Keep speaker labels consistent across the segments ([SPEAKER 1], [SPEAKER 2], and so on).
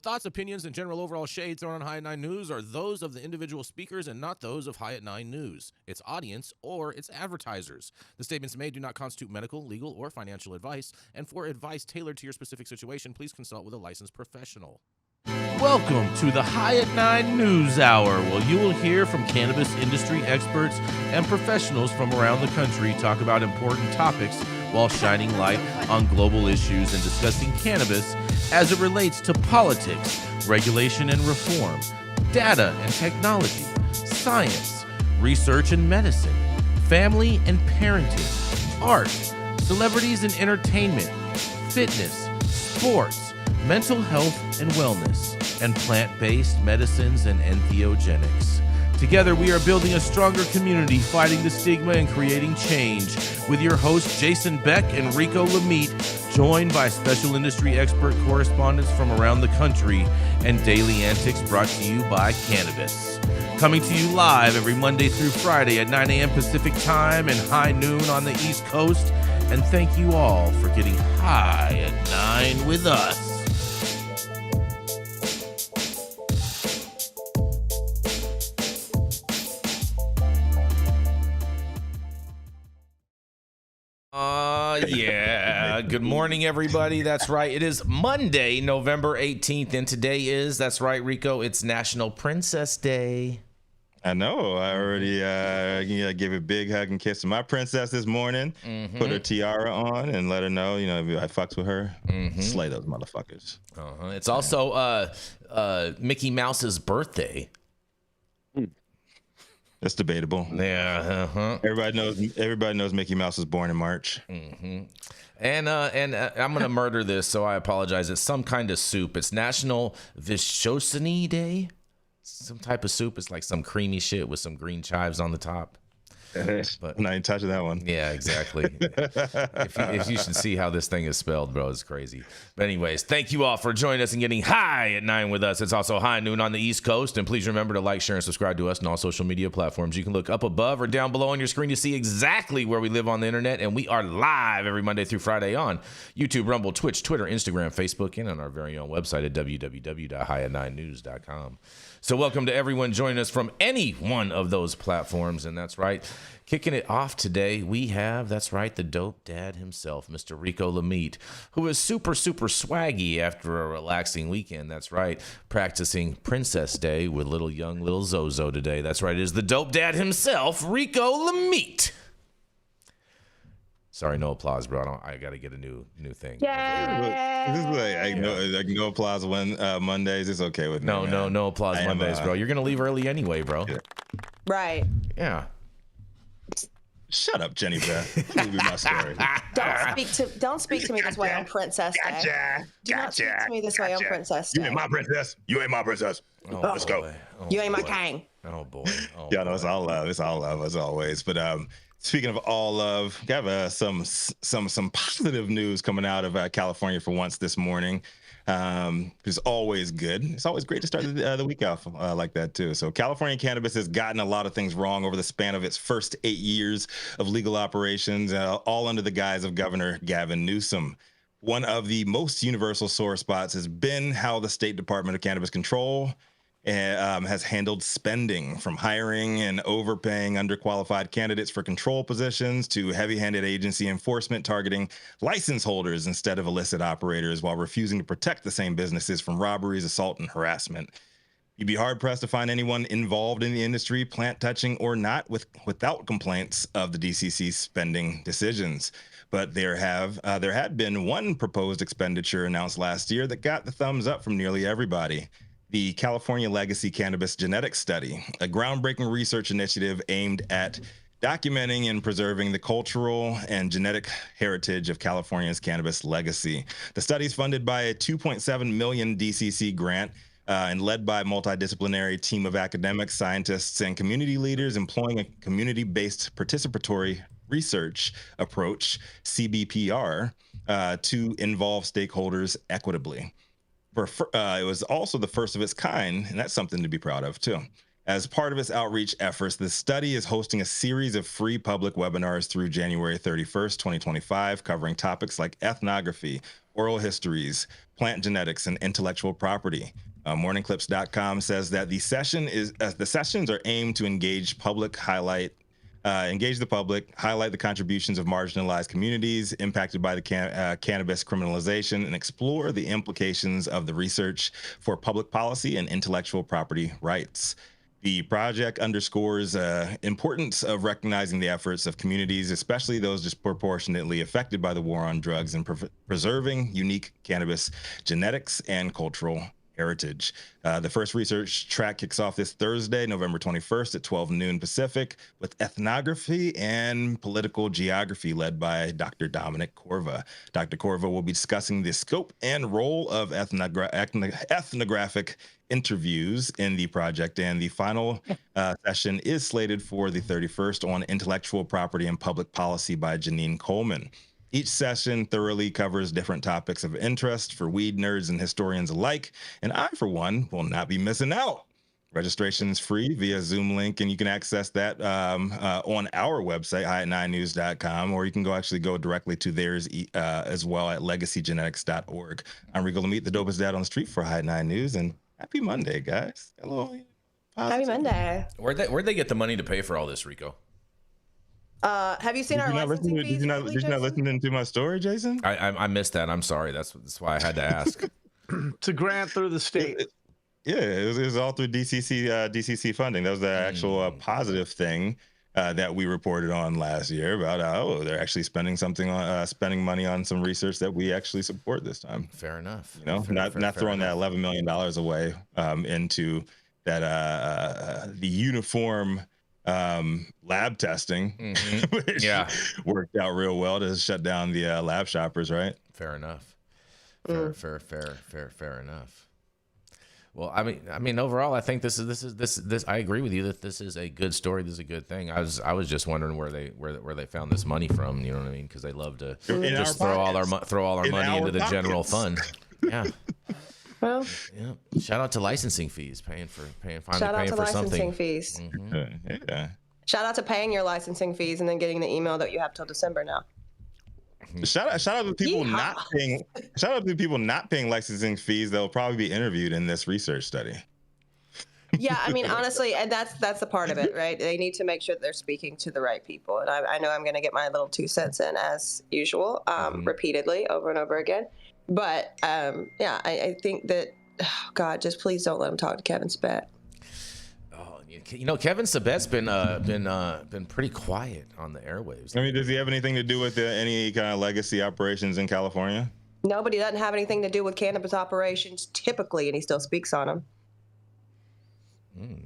[SPEAKER 1] thoughts, opinions, and general overall shade thrown on High at 9 News are those of the individual speakers and not those of High at 9 News, its audience, or its advertisers. The statements made do not constitute medical, legal, or financial advice, and for advice tailored to your specific situation, please consult with a licensed professional. Welcome to the High at 9 News Hour, where you will hear from cannabis industry experts and professionals from around the country talk about important topics while shining light on global issues and discussing cannabis as it relates to politics, regulation and reform, data and technology, science, research and medicine, family and parenting, art, celebrities and entertainment, fitness, sports, mental health and wellness, and plant-based medicines and entheogenics. Together, we are building a stronger community, fighting the stigma and creating change. With your hosts, Jason Beck and Rico Lamitte, joined by special industry expert correspondents from around the country, and daily antics brought to you by Cannabis. Coming to you live every Monday through Friday at 9 a.m. Pacific Time and high noon on the East Coast. And thank you all for getting high at 9 with us. Yeah. Good morning, everybody. That's right. It is Monday, November 18th, and today is, that's right, Rico, it's National Princess Day.
[SPEAKER 2] I know. I already gave a big hug and kiss to my princess this morning. Mm-hmm. Put her tiara on and let her know, I fucks with her. Mm-hmm. Slay those motherfuckers.
[SPEAKER 1] Uh-huh. It's also Mickey Mouse's birthday.
[SPEAKER 2] That's debatable.
[SPEAKER 1] Yeah. Uh-huh.
[SPEAKER 2] Everybody knows Mickey Mouse was born in March.
[SPEAKER 1] Mm-hmm. And I'm gonna murder this, so I apologize. It's some kind of soup. It's National Vishosini Day. Some type of soup. It's like some creamy shit with some green chives on the top.
[SPEAKER 2] But I'm not even touching that one.
[SPEAKER 1] Yeah, exactly. if you should see how this thing is spelled, bro, it's crazy. But anyways, thank you all for joining us and getting high at 9 with us. It's also high noon on the East Coast. And please remember to like, share, and subscribe to us on all social media platforms. You can look up above or down below on your screen to see exactly where we live on the internet. And we are live every Monday through Friday on YouTube, Rumble, Twitch, Twitter, Instagram, Facebook, and on our very own website at www.highat9news.com. So welcome to everyone joining us from any one of those platforms. And that's right. Kicking it off today, we have, that's right, the dope dad himself, Mr. Rico Lamitte, who is super, super swaggy after a relaxing weekend. That's right, practicing Princess Day with little Zozo today. That's right, it is the dope dad himself, Rico Lamitte. Sorry, no applause, bro. I got to get a new thing.
[SPEAKER 2] Yeah. This is like no applause when Mondays. It's okay with me.
[SPEAKER 1] No applause Mondays, bro. You're gonna leave early anyway, bro.
[SPEAKER 2] Yeah.
[SPEAKER 3] Right.
[SPEAKER 1] Yeah.
[SPEAKER 2] Shut up, Jenny Beth. Leave me my story.
[SPEAKER 3] Don't speak to me this way on Princess Day. Do not speak to me this way on Princess Day.
[SPEAKER 2] You ain't my princess. You ain't my princess. Let's go.
[SPEAKER 3] You ain't my king.
[SPEAKER 1] Oh boy.
[SPEAKER 2] Yeah, no, it's all love. It's all love as always. But speaking of all love, we have some positive news coming out of California for once this morning. It's always good. It's always great to start the week off like that too. So California cannabis has gotten a lot of things wrong over the span of its first 8 years of legal operations, all under the guise of Governor Gavin Newsom. One of the most universal sore spots has been how the State Department of Cannabis Control has handled spending, from hiring and overpaying underqualified candidates for control positions to heavy-handed agency enforcement targeting license holders instead of illicit operators, while refusing to protect the same businesses from robberies, assault, and harassment. You'd be hard-pressed to find anyone involved in the industry, plant touching or not, without complaints of the DCC's spending decisions. But there had been one proposed expenditure announced last year that got the thumbs up from nearly everybody. The California Legacy Cannabis Genetics Study, a groundbreaking research initiative aimed at documenting and preserving the cultural and genetic heritage of California's cannabis legacy. The study is funded by a $2.7 million DCC grant and led by a multidisciplinary team of academics, scientists, and community leaders employing a community-based participatory research approach, CBPR, to involve stakeholders equitably. It was also the first of its kind, and that's something to be proud of too. As part of its outreach efforts, the study is hosting a series of free public webinars through January 31st, 2025, covering topics like ethnography, oral histories, plant genetics, and intellectual property. Morningclips.com says that the sessions are aimed to engage the public, highlight the contributions of marginalized communities impacted by the cannabis criminalization, and explore the implications of the research for public policy and intellectual property rights. The project underscores importance of recognizing the efforts of communities, especially those disproportionately affected by the war on drugs, and preserving unique cannabis genetics and cultural heritage. The first research track kicks off this Thursday, November 21st at 12 noon Pacific, with ethnography and political geography led by Dr. Dominic Corva. Dr. Corva will be discussing the scope and role of ethnographic interviews in the project, and the final session is slated for the 31st on intellectual property and public policy by Janine Coleman. Each session thoroughly covers different topics of interest for weed nerds and historians alike, and I, for one, will not be missing out. Registration is free via Zoom link, and you can access that on our website, high9news.com, or you can go directly to theirs as well at legacygenetics.org. I'm Rico Lamitte, the dopest dad on the street for High 9 News, and happy Monday, guys. Hello.
[SPEAKER 3] Happy Monday.
[SPEAKER 1] Where'd they get the money to pay for all this, Rico?
[SPEAKER 3] Have you seen our licensing fees?
[SPEAKER 2] Did you not listen to my story, Jason?
[SPEAKER 1] I missed that. I'm sorry. That's why I had to ask.
[SPEAKER 4] It's a grant through the state.
[SPEAKER 2] It was all through DCC funding. That was the actual positive thing that we reported on last year about they're actually spending money on some research that we actually support this time.
[SPEAKER 1] Fair enough.
[SPEAKER 2] Not throwing that $11 million away into that the uniform lab testing, which worked out real well to shut down the lab shoppers, right?
[SPEAKER 1] Fair enough. Fair enough. Well, I mean, overall, I think this. I agree with you that this is a good story. This is a good thing. I was just wondering where they found this money from. You know what I mean? Because they love to just throw all our money into the general fund. Yeah.
[SPEAKER 3] Well,
[SPEAKER 1] yeah. Shout out to licensing fees, paying for
[SPEAKER 3] licensing
[SPEAKER 1] something.
[SPEAKER 3] Fees.
[SPEAKER 2] Mm-hmm. Yeah.
[SPEAKER 3] Shout out to paying your licensing fees and then getting the email that you have till December now.
[SPEAKER 2] Shout out to people not paying. Shout out to people not paying licensing fees that will probably be interviewed in this research study.
[SPEAKER 3] Yeah, I mean, honestly, and that's the part of it, right? They need to make sure that they're speaking to the right people. And I know I'm going to get my little 2 cents in as usual, repeatedly over and over again. But yeah, I think that, God, just please don't let him talk to Kevin Sabet.
[SPEAKER 1] Kevin Sabet's been pretty quiet on the airwaves.
[SPEAKER 2] I mean, does he have anything to do with any kind of legacy operations in California?
[SPEAKER 3] No, but he doesn't have anything to do with cannabis operations typically, and he still speaks on them.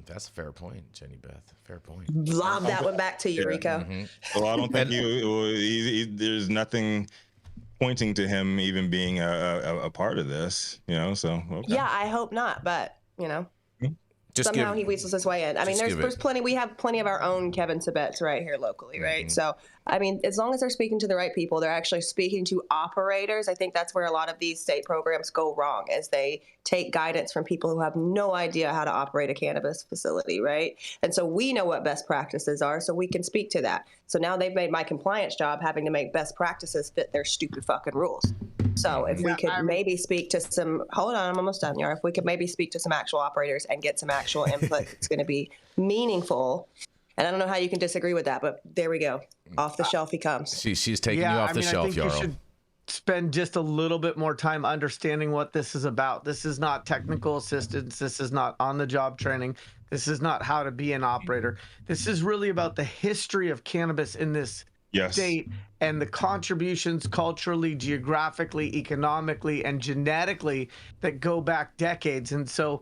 [SPEAKER 1] That's a fair point, Jenny Beth. Fair point.
[SPEAKER 3] Lob that one back to you, Rico.
[SPEAKER 2] Well, I don't think there's nothing pointing to him even being a part of this, so. Okay.
[SPEAKER 3] Yeah, I hope not, but, somehow he weasels his way in. I mean, there's plenty. We have plenty of our own Kevin Sabets right here locally, right? So, I mean, as long as they're speaking to the right people, they're actually speaking to operators. I think that's where a lot of these state programs go wrong, is they take guidance from people who have no idea how to operate a cannabis facility, right? And so we know what best practices are, so we can speak to that. So now they've made my compliance job having to make best practices fit their stupid fucking rules. So if we could maybe speak to some, hold on, I'm almost done, Yara. If we could maybe speak to some actual operators and get some actual input, it's going to be meaningful. And I don't know how you can disagree with that, but there we go. Off the shelf he comes.
[SPEAKER 1] She's taking you off the shelf, Yarrow.
[SPEAKER 4] You should spend just a little bit more time understanding what this is about. This is not technical assistance. This is not on-the-job training. This is not how to be an operator. This is really about the history of cannabis in this state and the contributions culturally, geographically, economically, and genetically that go back decades. And so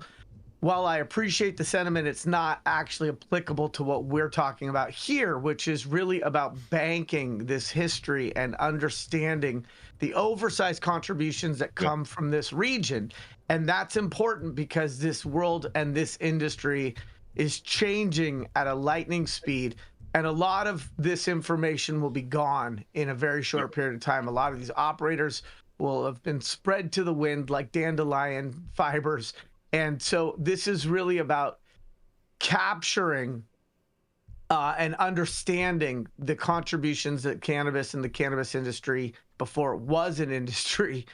[SPEAKER 4] while I appreciate the sentiment, it's not actually applicable to what we're talking about here, which is really about banking this history and understanding the oversized contributions that come from this region. And that's important because this world and this industry is changing at a lightning speed. And a lot of this information will be gone in a very short period of time. A lot of these operators will have been spread to the wind like dandelion fibers. And so this is really about capturing and understanding the contributions that cannabis and the cannabis industry, before it was an industry,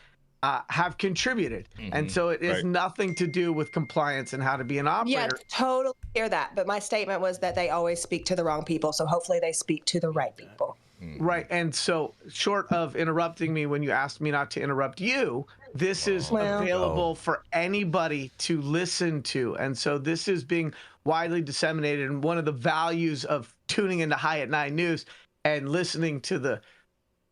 [SPEAKER 4] have contributed. And so it is nothing to do with compliance and how to be an operator.
[SPEAKER 3] Yeah, totally hear that. But my statement was that they always speak to the wrong people. So hopefully they speak to the right people.
[SPEAKER 4] Right. And so, short of interrupting me when you asked me not to interrupt you, this is available for anybody to listen to. And so this is being widely disseminated. And one of the values of tuning into High at 9 News and listening to the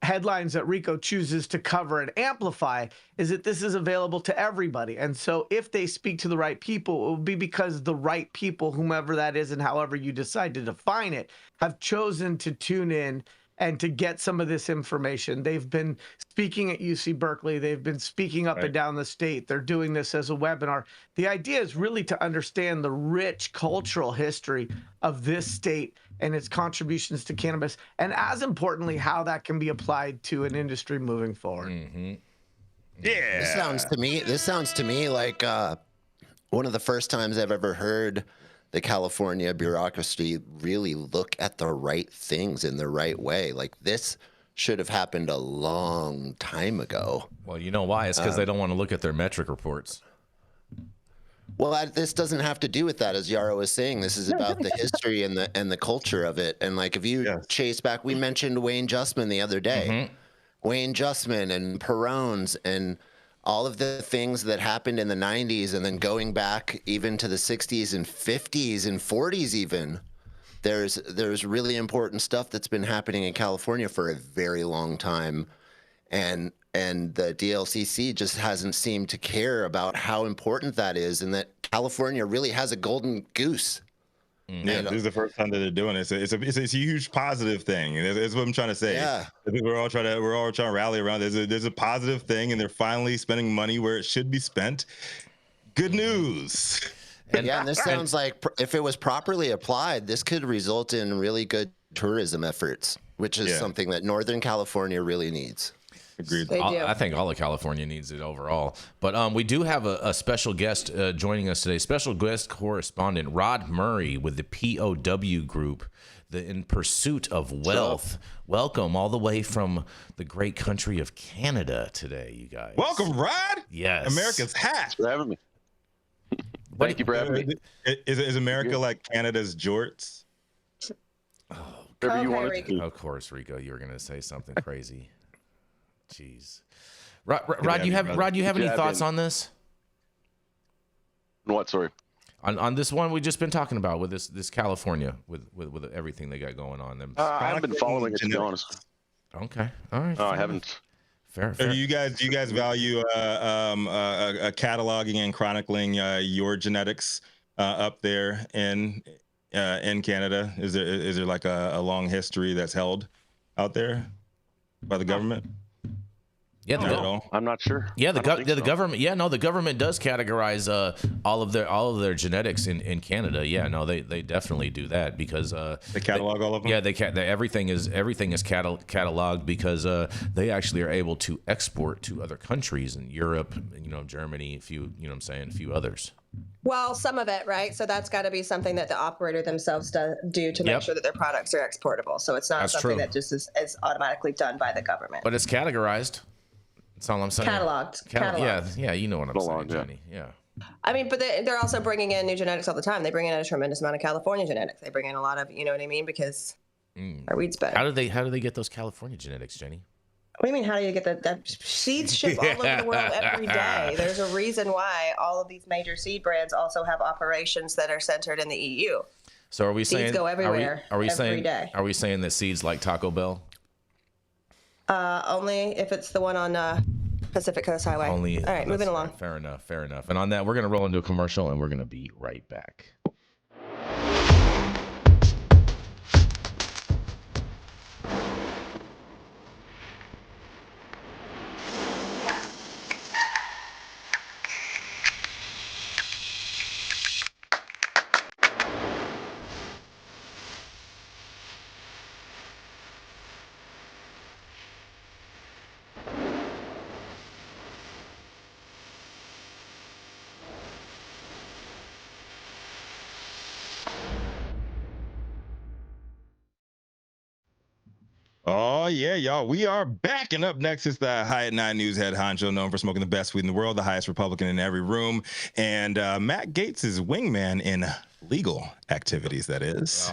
[SPEAKER 4] headlines that Rico chooses to cover and amplify is that this is available to everybody. And so if they speak to the right people, it will be because the right people, whomever that is and however you decide to define it, have chosen to tune in and to get some of this information. They've been speaking at UC Berkeley. They've been speaking up and down the state. They're doing this as a webinar. The idea is really to understand the rich cultural history of this state and its contributions to cannabis, and as importantly, how that can be applied to an industry moving forward.
[SPEAKER 2] Yeah.
[SPEAKER 5] This sounds to me like one of the first times I've ever heard the California bureaucracy really look at the right things in the right way. Like, this should have happened a long time ago.
[SPEAKER 1] Well, you know why? It's because they don't want to look at their metric reports.
[SPEAKER 5] Well, this doesn't have to do with that, as Yarrow was saying. This is about the history and the culture of it. And like, if you chase back, we mentioned Wayne Justman the other day. Wayne Justman and Perrones and all of the things that happened in the 90s, and then going back even to the 60s and 50s and 40s even, there's really important stuff that's been happening in California for a very long time. And the DLCC just hasn't seemed to care about how important that is, and that California really has a golden goose.
[SPEAKER 2] Yeah, this is the first time that they're doing it. It's a huge positive thing. That's what I'm trying to say.
[SPEAKER 5] Yeah.
[SPEAKER 2] I think we're all trying to rally around. There's a positive thing, and they're finally spending money where it should be spent. Good news.
[SPEAKER 5] And this sounds like, if it was properly applied, this could result in really good tourism efforts, which is something that Northern California really needs.
[SPEAKER 2] Agreed.
[SPEAKER 1] I think all of California needs it overall. But we do have a special guest joining us today. Special guest correspondent Rod Murray with the POW group, the In Pursuit of Wealth. Welcome all the way from the great country of Canada today, you guys.
[SPEAKER 2] Welcome, Rod.
[SPEAKER 1] Yes.
[SPEAKER 2] America's hat.
[SPEAKER 6] Thanks for having me. Thank you for having me.
[SPEAKER 2] Is America like Canada's jorts?
[SPEAKER 6] Whatever you want to do.
[SPEAKER 1] Of course, Rico, you were going to say something crazy. Jeez. Rod, you have any thoughts on this?
[SPEAKER 6] What, sorry?
[SPEAKER 1] On this one we've just been talking about with this California with everything they got going on them.
[SPEAKER 6] I haven't been following it, to be honest.
[SPEAKER 1] Okay. All right.
[SPEAKER 6] No, I haven't.
[SPEAKER 1] Fair.
[SPEAKER 2] Do you guys value cataloging and chronicling your genetics up there in Canada? Is there like a long history that's held out there by the government?
[SPEAKER 1] Yeah,
[SPEAKER 6] I'm not sure.
[SPEAKER 1] Yeah, the government. Yeah, no, the government does categorize all of their genetics in Canada. Yeah, no, they definitely do that because
[SPEAKER 2] they catalog all of them.
[SPEAKER 1] Yeah, everything is cataloged because they actually are able to export to other countries in Europe, Germany, a few, a few others.
[SPEAKER 3] Well, some of it, right? So that's got to be something that the operator themselves do to make sure that their products are exportable. So it's not something that just is automatically done by the government.
[SPEAKER 1] But it's categorized. That's all I'm saying.
[SPEAKER 3] Cataloged.
[SPEAKER 1] Yeah, you know what I'm saying, Jenny. Yeah.
[SPEAKER 3] I mean, but they're also bringing in new genetics all the time. They bring in a tremendous amount of California genetics. They bring in a lot of, you know what I mean? Because our weed's better.
[SPEAKER 1] How do they get those California genetics, Jenny?
[SPEAKER 3] What do you mean? How do you get that seeds ship all over the world every day? There's a reason why all of these major seed brands also have operations that are centered in the EU.
[SPEAKER 1] So are we saying
[SPEAKER 3] seeds go everywhere? Every day.
[SPEAKER 1] Are we saying that seeds like Taco Bell?
[SPEAKER 3] Only if it's the one on Pacific Coast Highway. All right, moving along.
[SPEAKER 1] Fair enough. And on that, we're going to roll into a commercial, and we're going to be right back.
[SPEAKER 2] Oh, yeah, y'all. We are back. And up next is the High at 9 News head honcho, known for smoking the best weed in the world, the highest Republican in every room, and Matt Gaetz' wingman in legal activities, that is.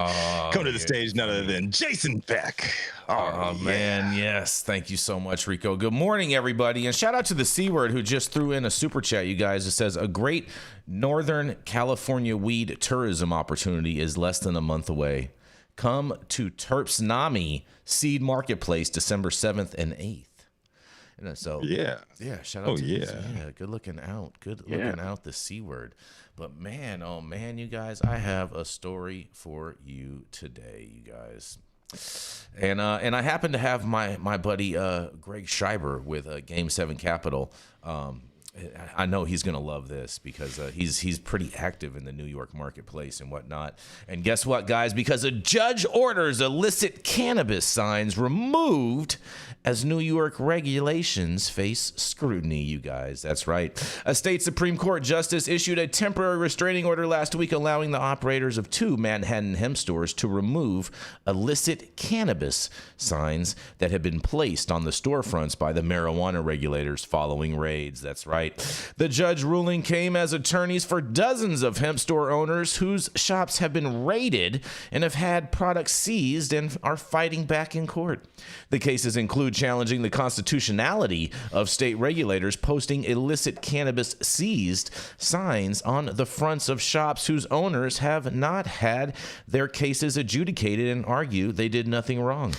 [SPEAKER 2] Coming to the stage, none other than Jason Beck.
[SPEAKER 1] Man, yes. Thank you so much, Rico. Good morning, everybody. And shout out to the C Word who just threw in a super chat, you guys. It says, a great Northern California weed tourism opportunity is less than a month away. Come to Terpsnami Seed Marketplace December 7th and 8th. So shout out to good looking out. Looking out, the C Word. But man, oh man, you guys, I have a story for you today, you guys. And I happen to have my buddy Greg Schreiber with Game 7 Capital. I know he's going to love this because he's pretty active in the New York marketplace and whatnot. And guess what, guys? Because a judge orders illicit cannabis signs removed as New York regulations face scrutiny, you guys. That's right. A state Supreme Court justice issued a temporary restraining order last week allowing the operators of 2 Manhattan hemp stores to remove illicit cannabis signs that had been placed on the storefronts by the marijuana regulators following raids. That's right. The judge ruling came as attorneys for dozens of hemp store owners whose shops have been raided and have had products seized and are fighting back in court. The cases include challenging the constitutionality of state regulators posting illicit cannabis seized signs on the fronts of shops whose owners have not had their cases adjudicated and argue they did nothing wrong.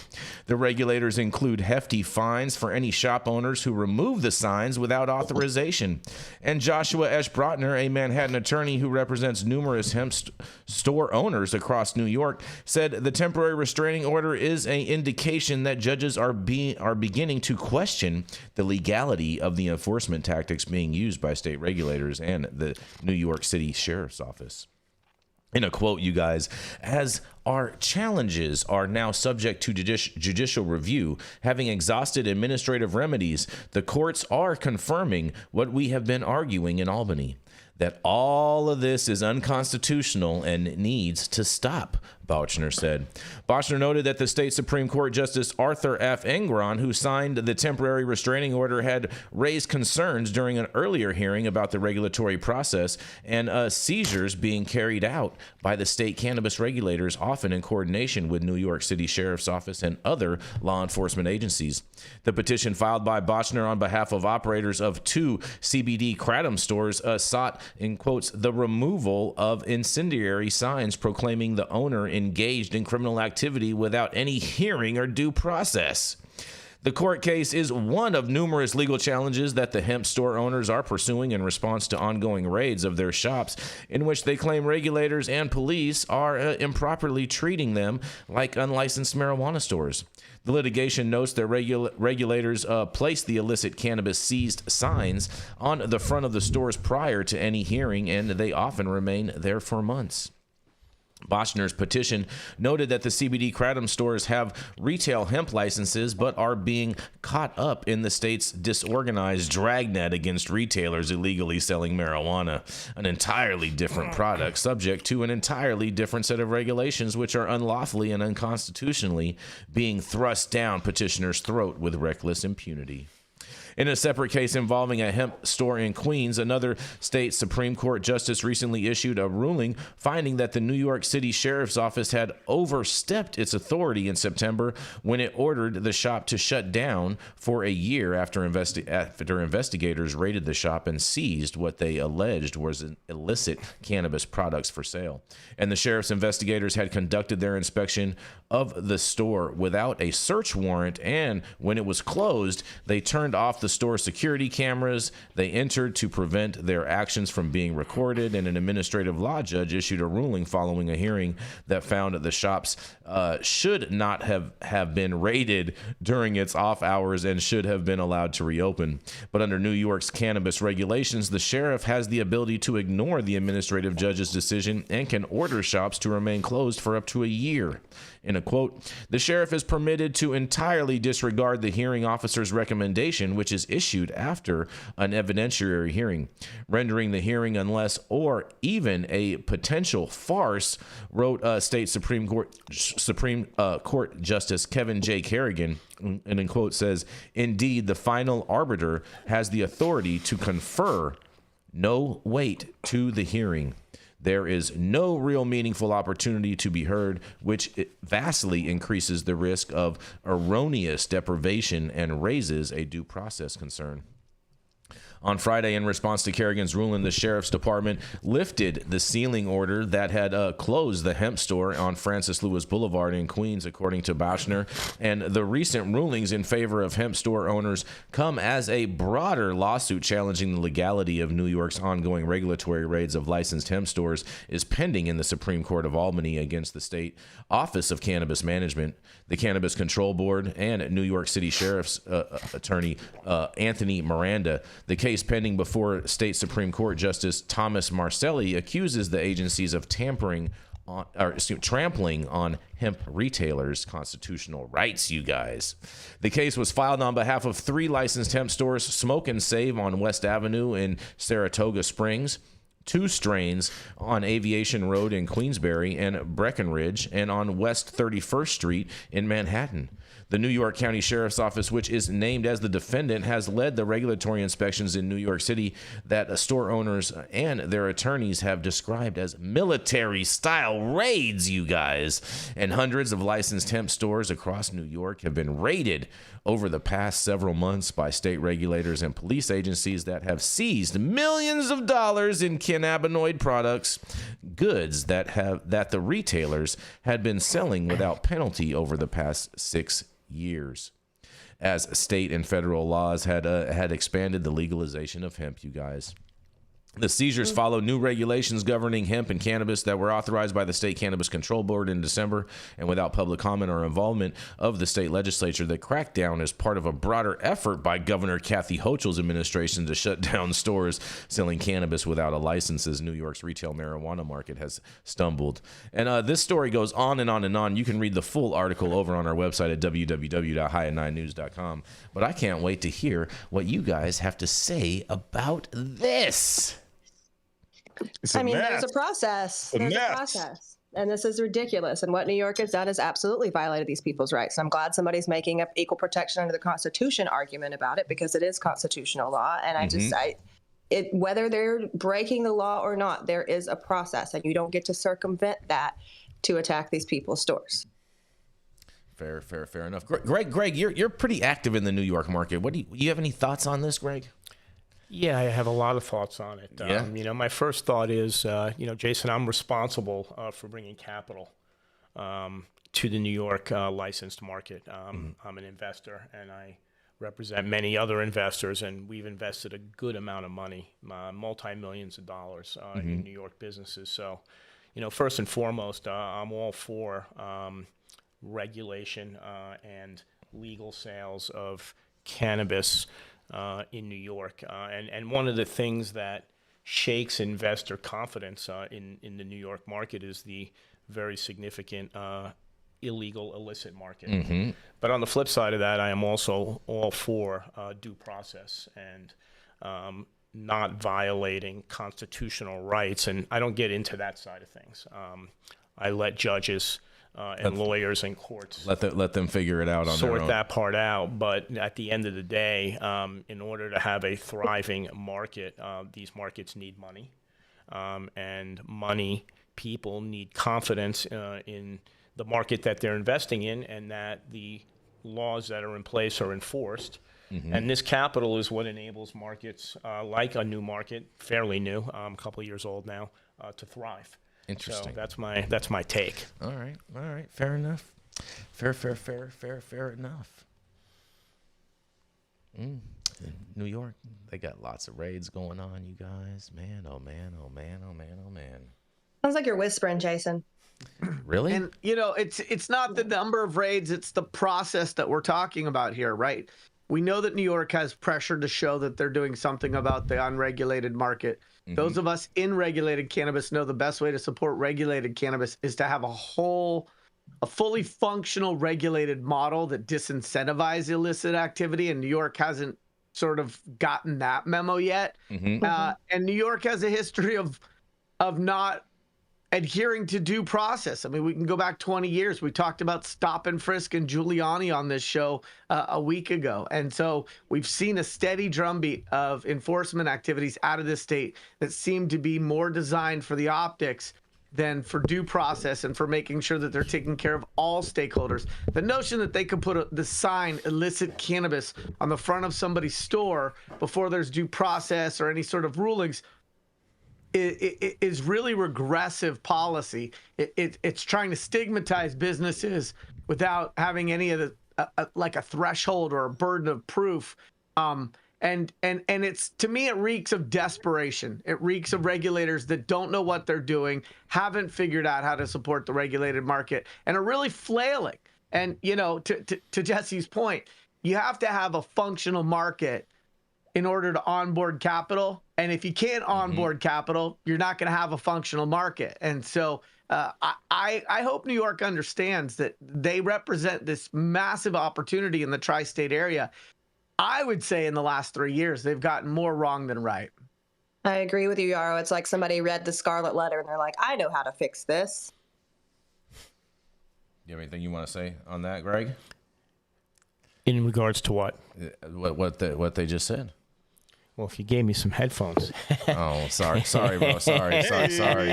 [SPEAKER 1] The regulators include hefty fines for any shop owners who remove the signs without authorization. And Joshua Esch Brotner, a Manhattan attorney who represents numerous hemp store owners across New York, said the temporary restraining order is an indication that judges are beginning to question the legality of the enforcement tactics being used by state regulators and the New York City Sheriff's Office. In a quote, you guys, as our challenges are now subject to judicial review, having exhausted administrative remedies, the courts are confirming what we have been arguing in Albany, that all of this is unconstitutional and needs to stop, Bouchner said. Bouchner noted that the state Supreme Court Justice Arthur F. Engron, who signed the temporary restraining order, had raised concerns during an earlier hearing about the regulatory process and seizures being carried out by the state cannabis regulators, often in coordination with New York City Sheriff's Office and other law enforcement agencies. The petition filed by Bouchner on behalf of operators of 2 CBD kratom stores sought, in quotes, the removal of incendiary signs proclaiming the owner engaged in criminal activity without any hearing or due process. The court case is one of numerous legal challenges that the hemp store owners are pursuing in response to ongoing raids of their shops, in which they claim regulators and police are improperly treating them like unlicensed marijuana stores. The litigation notes that regulators placed the illicit cannabis seized signs on the front of the stores prior to any hearing, and they often remain there for months. Bouchner's petition noted that the CBD kratom stores have retail hemp licenses but are being caught up in the state's disorganized dragnet against retailers illegally selling marijuana, an entirely different product subject to an entirely different set of regulations which are unlawfully and unconstitutionally being thrust down petitioners' throat with reckless impunity. In a separate case involving a hemp store in Queens, another state Supreme Court justice recently issued a ruling finding that the New York City Sheriff's Office had overstepped its authority in September when it ordered the shop to shut down for a year after investigators raided the shop and seized what they alleged was illicit cannabis products for sale. And the sheriff's investigators had conducted their inspection of the store without a search warrant, and when it was closed, they turned off the store security cameras. They entered to prevent their actions from being recorded, and an administrative law judge issued a ruling following a hearing that found that the shops should not have been raided during its off hours and should have been allowed to reopen. But under New York's cannabis regulations, the sheriff has the ability to ignore the administrative judge's decision and can order shops to remain closed for up to a year. In a quote, the sheriff is permitted to entirely disregard the hearing officer's recommendation, which is issued after an evidentiary hearing, rendering the hearing unless or even a potential farce, wrote State Supreme Court Justice Kevin J. Kerrigan, and in quote says, indeed, the final arbiter has the authority to confer no weight to the hearing. There is no real meaningful opportunity to be heard, which vastly increases the risk of erroneous deprivation and raises a due process concern. On Friday, in response to Kerrigan's ruling, the sheriff's department lifted the sealing order that had closed the hemp store on Francis Lewis Boulevard in Queens, according to Bauschner. And the recent rulings in favor of hemp store owners come as a broader lawsuit challenging the legality of New York's ongoing regulatory raids of licensed hemp stores is pending in the Supreme Court of Albany against the State Office of Cannabis Management, the Cannabis Control Board, and New York City Sheriff's Attorney Anthony Miranda. The case pending before State Supreme Court Justice Thomas Marcelli accuses the agencies of trampling on hemp retailers' constitutional rights, you guys. The case was filed on behalf of 3 licensed hemp stores, Smoke and Save on West Avenue in Saratoga Springs, 2 strains on Aviation Road in Queensbury and Breckenridge, and on West 31st Street in Manhattan. The New York County Sheriff's Office, which is named as the defendant, has led the regulatory inspections in New York City that store owners and their attorneys have described as military-style raids, you guys. And hundreds of licensed hemp stores across New York have been raided over the past several months by state regulators and police agencies that have seized millions of dollars in cannabinoid products, goods that the retailers had been selling without penalty over the past 6 years, as state and federal laws had expanded the legalization of hemp, you guys. The seizures follow new regulations governing hemp and cannabis that were authorized by the State Cannabis Control Board in December, and without public comment or involvement of the state legislature. The crackdown is part of a broader effort by Governor Kathy Hochul's administration to shut down stores selling cannabis without a license, as New York's retail marijuana market has stumbled. And this story goes on and on and on. You can read the full article over on our website at www.highat9news.com. But I can't wait to hear what you guys have to say about this.
[SPEAKER 3] There's a process. There's a process. And this is ridiculous. And what New York has done is absolutely violated these people's rights. And I'm glad somebody's making up equal protection under the Constitution argument about it, because it is constitutional law. And whether they're breaking the law or not, there is a process, and you don't get to circumvent that to attack these people's stores.
[SPEAKER 1] Fair enough. Greg, you're pretty active in the New York market. What do you have any thoughts on this, Greg?
[SPEAKER 7] Yeah, I have a lot of thoughts on it. My first thought is, Jason, I'm responsible for bringing capital to the New York licensed market. I'm an investor, and I represent many other investors, and we've invested a good amount of money, multi-millions of dollars in New York businesses. So, first and foremost, I'm all for regulation and legal sales of cannabis in New York. And one of the things that shakes investor confidence in the New York market is the very significant illegal illicit market. But on the flip side of that, I am also all for due process and not violating constitutional rights. And I don't get into that side of things. I let judges and lawyers and courts
[SPEAKER 1] let them figure it out on their own.
[SPEAKER 7] Sort that part out. But at the end of the day, in order to have a thriving market, these markets need money, and people need confidence in the market that they're investing in, and that the laws that are in place are enforced. And this capital is what enables markets like a new market, fairly new, a couple of years old now, to thrive.
[SPEAKER 1] Interesting.
[SPEAKER 7] So that's my take.
[SPEAKER 1] All right. Fair enough. Fair enough. New York, they got lots of raids going on, you guys. Man, oh man.
[SPEAKER 3] Sounds like you're whispering, Jason.
[SPEAKER 1] Really?
[SPEAKER 4] And it's not the number of raids, it's the process that we're talking about here, right? We know that New York has pressure to show that they're doing something about the unregulated market. Those of us in regulated cannabis know the best way to support regulated cannabis is to have a whole a fully functional regulated model that disincentivizes illicit activity, and New York hasn't sort of gotten that memo yet. And New York has a history of not adhering to due process. I mean, we can go back 20 years. We talked about stop and frisk and Giuliani on this show a week ago. And so we've seen a steady drumbeat of enforcement activities out of this state that seem to be more designed for the optics than for due process and for making sure that they're taking care of all stakeholders. The notion that they could put the sign illicit cannabis on the front of somebody's store before there's due process or any sort of rulings is really regressive policy. It's trying to stigmatize businesses without having any of the like a threshold or a burden of proof. And it's, to me, it reeks of desperation. It reeks of regulators that don't know what they're doing, haven't figured out how to support the regulated market, and are really flailing. And, you know, to Jesse's point, you have to have a functional market in order to onboard capital. And if you can't onboard capital, you're not going to have a functional market. And so I hope New York understands that they represent this massive opportunity in the tri-state area. I would say in the last 3 years, they've gotten more wrong than right.
[SPEAKER 3] I agree with you, Yarrow. It's like somebody read the Scarlet Letter and they're like, I know how to fix this.
[SPEAKER 1] You have anything you want to say on that, Greg?
[SPEAKER 7] In regards to what?
[SPEAKER 1] What they just said.
[SPEAKER 7] Well, if you gave me some headphones.
[SPEAKER 1] Oh, sorry, bro. Sorry, Greg. Sorry,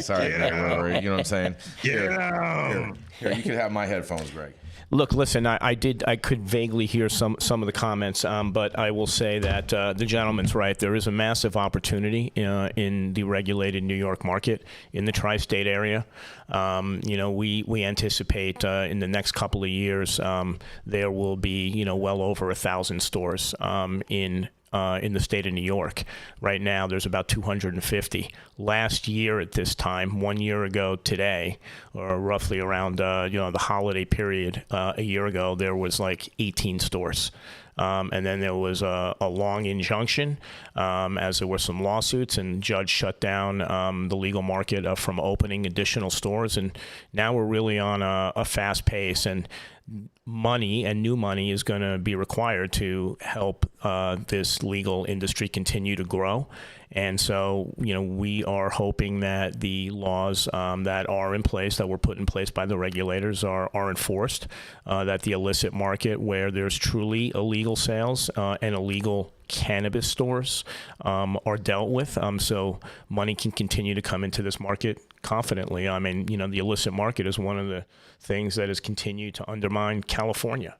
[SPEAKER 1] Greg. You know what I'm saying? Here, you can have my headphones, Greg.
[SPEAKER 7] Look, listen, I could vaguely hear some of the comments, but I will say that the gentleman's right. There is a massive opportunity in the regulated New York market in the tri-state area. You know, we anticipate in the next couple of years there will be, you know, well over 1,000 stores in the state of New York. Right now, there's about 250. Last year at this time, 1 year ago today, or roughly around the holiday period a year ago, there was like 18 stores. And then there was a long injunction as there were some lawsuits, and judge shut down the legal market from opening additional stores. And now we're really on a fast pace, and money and new money is going to be required to help this legal industry continue to grow. And so, you know, we are hoping that the laws that are in place, that were put in place by the regulators, are enforced, that the illicit market, where there's truly illegal sales and illegal cannabis stores, are dealt with, so money can continue to come into this market confidently. I mean, you know, the illicit market is one of the things that has continued to undermine California.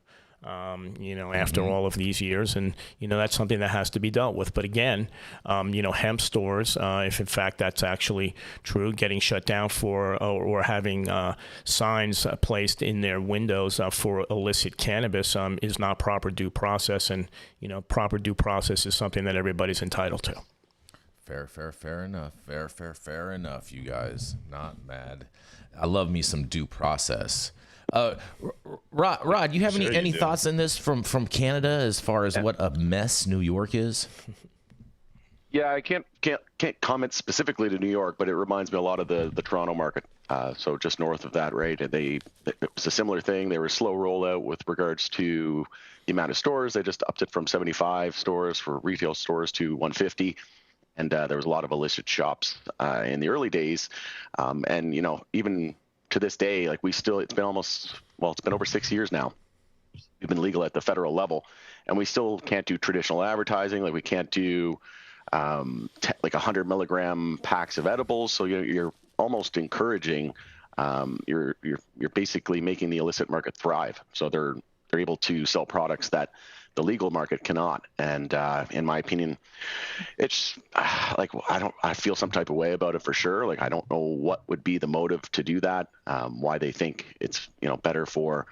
[SPEAKER 7] You know, after all of these years, and, you know, that's something that has to be dealt with. But again, you know, hemp stores, if in fact that's actually true, getting shut down for or having signs placed in their windows for illicit cannabis is not proper due process. And, you know, proper due process is something that everybody's entitled to.
[SPEAKER 1] Fair enough. Fair enough, you guys. Not mad. I love me some due process. Rod, you have any thoughts on this from Canada as far as what a mess New York is?
[SPEAKER 6] Yeah, I can't comment specifically to New York, but it reminds me a lot of the Toronto market. So just north of that, right? It was a similar thing. They were slow rollout with regards to the amount of stores. They just upped it from 75 stores for retail stores to 150. And there was a lot of illicit shops in the early days. And, you know, even to this day, like it's been over 6 years now. We've been legal at the federal level, and we still can't do traditional advertising. Like we can't do like 100 milligram packs of edibles. So you're almost encouraging, you're basically making the illicit market thrive. So they're able to sell products that the legal market cannot. And in my opinion, it's like I feel some type of way about it for sure. Like I don't know what would be the motive to do that. Why they think it's better for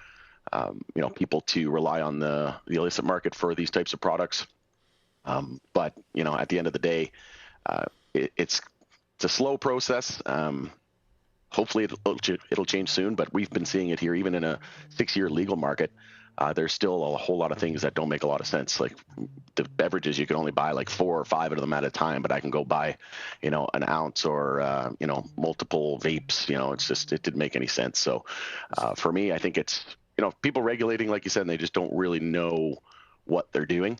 [SPEAKER 6] people to rely on the illicit market for these types of products. But at the end of the day, it's a slow process. Hopefully it'll change soon. But we've been seeing it here, even in a 6-year legal market. there's still a whole lot of things that don't make a lot of sense. Like the beverages, you can only buy like 4 or 5 of them at a time, but I can go buy, an ounce or, multiple vapes. It didn't make any sense. So for me, I think it's, people regulating, like you said, and they just don't really know what they're doing.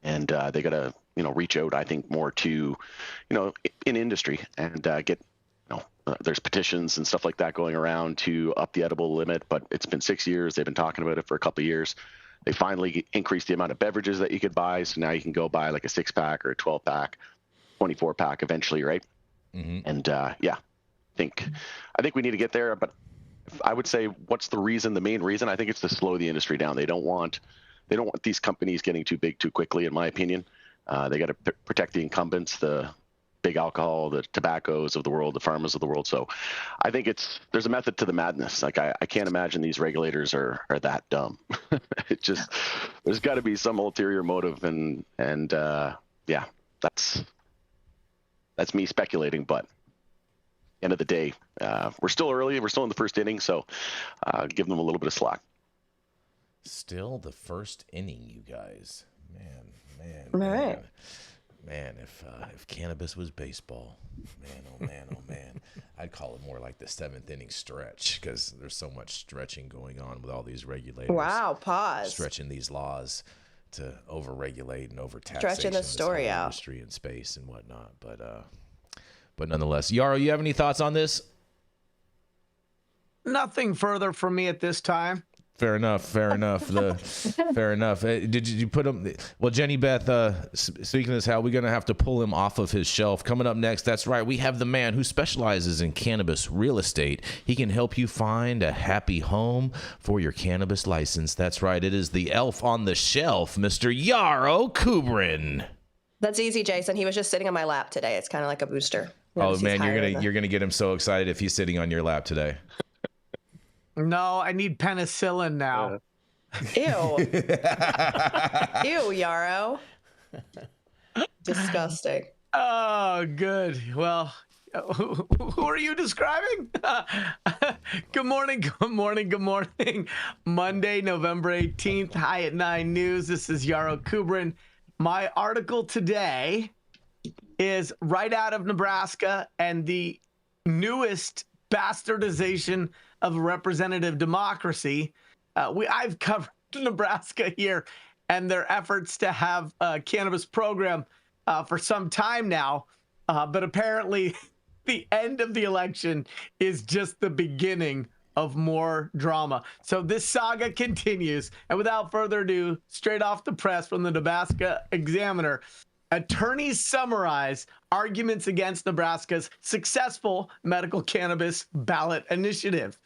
[SPEAKER 6] And they got to, reach out, I think, more to, in industry and get, there's petitions and stuff like that going around to up the edible limit, but it's been 6 years. They've been talking about it for a couple of years. They finally increased the amount of beverages that you could buy. So now you can go buy like a 6-pack or a 12-pack, 24-pack eventually, right? Mm-hmm. And I think we need to get there. But I would say, what's the reason? The main reason, I think, it's to slow the industry down. They don't want these companies getting too big too quickly, in my opinion. They got to protect the incumbents, the big alcohol, the tobaccos of the world, the pharmas of the world. So I think there's a method to the madness. Like I can't imagine these regulators are that dumb. There's got to be some ulterior motive, and that's me speculating. But end of the day, we're still early. We're still in the first inning, so give them a little bit of slack.
[SPEAKER 1] Still the first inning, you guys. Man.
[SPEAKER 3] All right.
[SPEAKER 1] Man, if cannabis was baseball, man, I'd call it more like the 7th inning stretch, because there's so much stretching going on with all these regulators.
[SPEAKER 3] Wow, pause.
[SPEAKER 1] Stretching these laws to overregulate and overtaxation.
[SPEAKER 3] Stretching the story out.
[SPEAKER 1] Industry and space and whatnot. But nonetheless, Yarrow, you have any thoughts on this?
[SPEAKER 4] Nothing further from me at this time.
[SPEAKER 1] Fair enough. Fair enough. Did you put him? Well, Jenny Beth, speaking of this, how we're going to have to pull him off of his shelf. Coming up next, that's right, we have the man who specializes in cannabis real estate. He can help you find a happy home for your cannabis license. That's right, it is the elf on the shelf, Mr. Yarrow Kubrin.
[SPEAKER 3] That's easy, Jason. He was just sitting on my lap today. It's kind of like a booster.
[SPEAKER 1] Oh man, you're gonna get him so excited if he's sitting on your lap today.
[SPEAKER 4] No, I need penicillin now.
[SPEAKER 3] Ew. Ew, Yarrow. Disgusting.
[SPEAKER 4] Oh, good. Well, who are you describing? Good morning. Monday, November 18th, High at 9 News. This is Yarrow Kubrin. My article today is right out of Nebraska and the newest bastardization of representative democracy. I've covered Nebraska here and their efforts to have a cannabis program for some time now, but apparently the end of the election is just the beginning of more drama. So this saga continues, and without further ado, straight off the press from the Nebraska Examiner, attorneys summarize arguments against Nebraska's successful medical cannabis ballot initiative.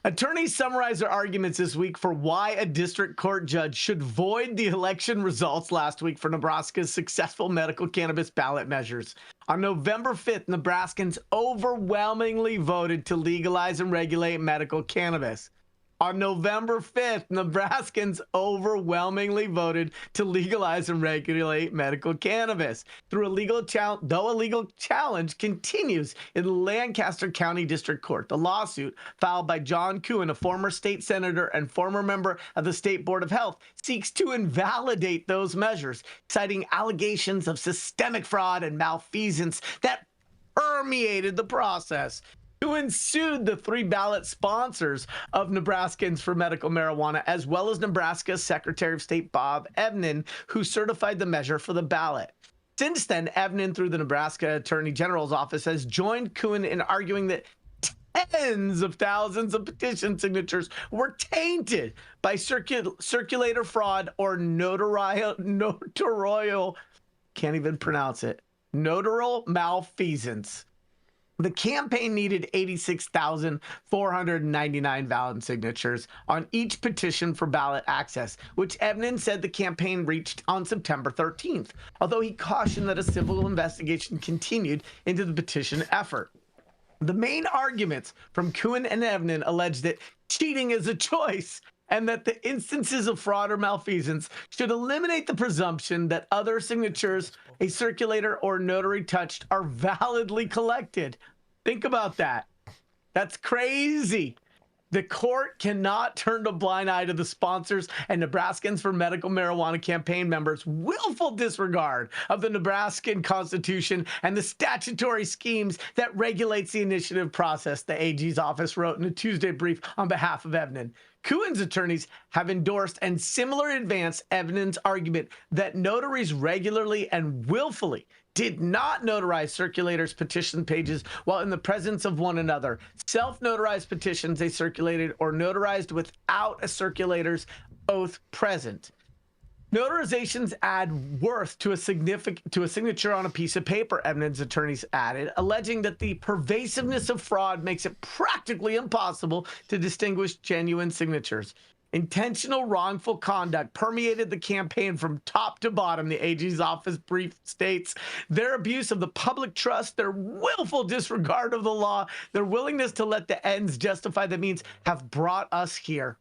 [SPEAKER 4] Attorneys summarize their arguments this week for why a district court judge should void the election results last week for Nebraska's successful medical cannabis ballot measures. On November 5th, Nebraskans overwhelmingly voted to legalize and regulate medical cannabis. On November 5th, Nebraskans overwhelmingly voted to legalize and regulate medical cannabis. Though a legal challenge continues in Lancaster County District Court. The lawsuit, filed by John Kuhn, a former state senator and former member of the State Board of Health, seeks to invalidate those measures, citing allegations of systemic fraud and malfeasance that permeated the process. Kuhn sued the 3 ballot sponsors of Nebraskans for medical marijuana, as well as Nebraska's Secretary of State Bob Evnen, who certified the measure for the ballot. Since then, Evnen, through the Nebraska Attorney General's office, has joined Kuhn in arguing that tens of thousands of petition signatures were tainted by circulator fraud or notarial can't even pronounce it, notarial malfeasance. The campaign needed 86,499 valid signatures on each petition for ballot access, which Evnen said the campaign reached on September 13th, although he cautioned that a civil investigation continued into the petition effort. The main arguments from Kuhn and Evnen allege that cheating is a choice and that the instances of fraud or malfeasance should eliminate the presumption that other signatures a circulator or notary touched are validly collected. Think about that. That's crazy. The court cannot turn a blind eye to the sponsors and Nebraskans for Medical Marijuana campaign members' willful disregard of the Nebraskan Constitution and the statutory schemes that regulates the initiative process, the AG's office wrote in a Tuesday brief on behalf of Evnen. Kuhn's attorneys have endorsed and similarly advanced Evnen's argument that notaries regularly and willfully did not notarize circulators' petition pages while in the presence of one another. Self-notarized petitions they circulated or notarized without a circulator's oath present. Notarizations add worth to a signature on a piece of paper, Evnen's attorneys added, alleging that the pervasiveness of fraud makes it practically impossible to distinguish genuine signatures. Intentional wrongful conduct permeated the campaign from top to bottom, the AG's office brief states. Their abuse of the public trust, their willful disregard of the law, their willingness to let the ends justify the means have brought us here.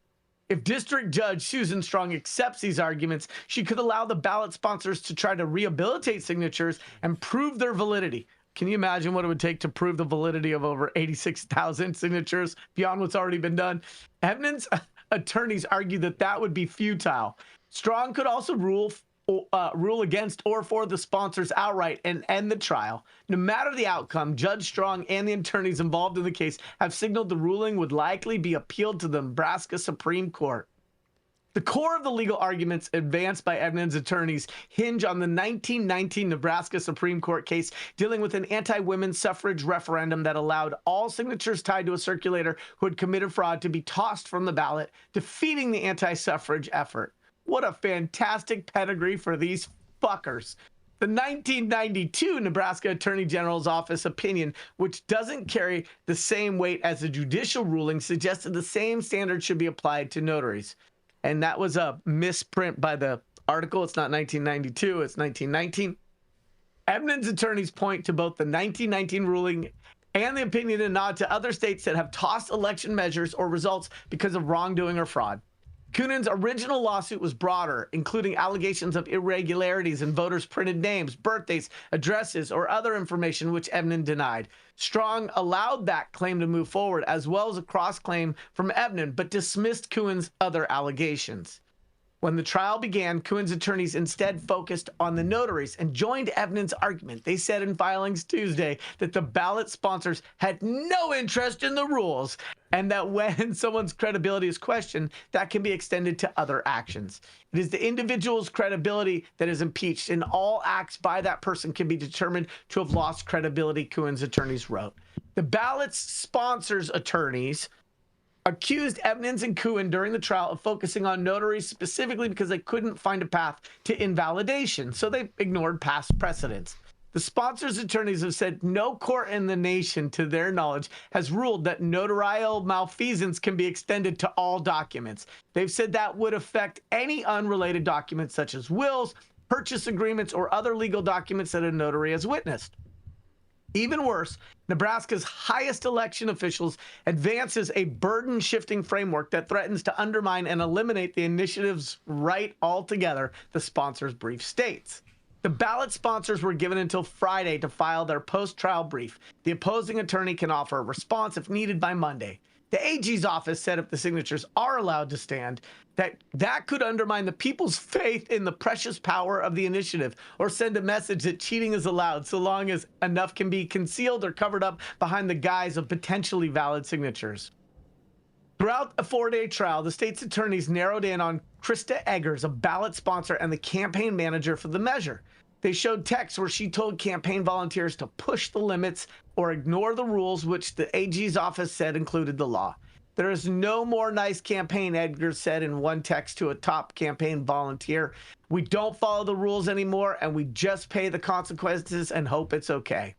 [SPEAKER 4] If District Judge Susan Strong accepts these arguments, she could allow the ballot sponsors to try to rehabilitate signatures and prove their validity. Can you imagine what it would take to prove the validity of over 86,000 signatures beyond what's already been done? Evnen's attorneys argue that that would be futile. Strong could also rule against or for the sponsors outright and end the trial. No matter the outcome, Judge Strong and the attorneys involved in the case have signaled the ruling would likely be appealed to the Nebraska Supreme Court. The core of the legal arguments advanced by Evnen's attorneys hinge on the 1919 Nebraska Supreme Court case dealing with an anti-women's suffrage referendum that allowed all signatures tied to a circulator who had committed fraud to be tossed from the ballot, defeating the anti-suffrage effort. What a fantastic pedigree for these fuckers. The 1992 Nebraska Attorney General's Office opinion, which doesn't carry the same weight as the judicial ruling, suggested the same standard should be applied to notaries. And that was a misprint by the article. It's not 1992, it's 1919. Evnen's attorneys point to both the 1919 ruling and the opinion and nod to other states that have tossed election measures or results because of wrongdoing or fraud. Kuhn's original lawsuit was broader, including allegations of irregularities in voters' printed names, birthdays, addresses, or other information which Evnen denied. Strong allowed that claim to move forward, as well as a cross-claim from Evnen, but dismissed Kuhn's other allegations. When the trial began, Kuhn's attorneys instead focused on the notaries and joined Evnen's argument. They said in filings Tuesday that the ballot sponsors had no interest in the rules and that when someone's credibility is questioned, that can be extended to other actions. It is the individual's credibility that is impeached, and all acts by that person can be determined to have lost credibility, Kuhn's attorneys wrote. The ballot sponsors' attorneys accused Evnens and Kuhn during the trial of focusing on notaries specifically because they couldn't find a path to invalidation, so they ignored past precedents. The sponsors' attorneys have said no court in the nation, to their knowledge, has ruled that notarial malfeasance can be extended to all documents. They've said that would affect any unrelated documents such as wills, purchase agreements, or other legal documents that a notary has witnessed. Even worse, Nebraska's highest election officials advances a burden-shifting framework that threatens to undermine and eliminate the initiative's right altogether, the sponsors' brief states. The ballot sponsors were given until Friday to file their post-trial brief. The opposing attorney can offer a response if needed by Monday. The AG's office said if the signatures are allowed to stand, that could undermine the people's faith in the precious power of the initiative or send a message that cheating is allowed so long as enough can be concealed or covered up behind the guise of potentially valid signatures. Throughout a 4-day trial, the state's attorneys narrowed in on Krista Eggers, a ballot sponsor and the campaign manager for the measure. They showed texts where she told campaign volunteers to push the limits or ignore the rules, which the AG's office said included the law. There is no more nice campaign, Eggers said in one text to a top campaign volunteer. We don't follow the rules anymore, and we just pay the consequences and hope it's okay.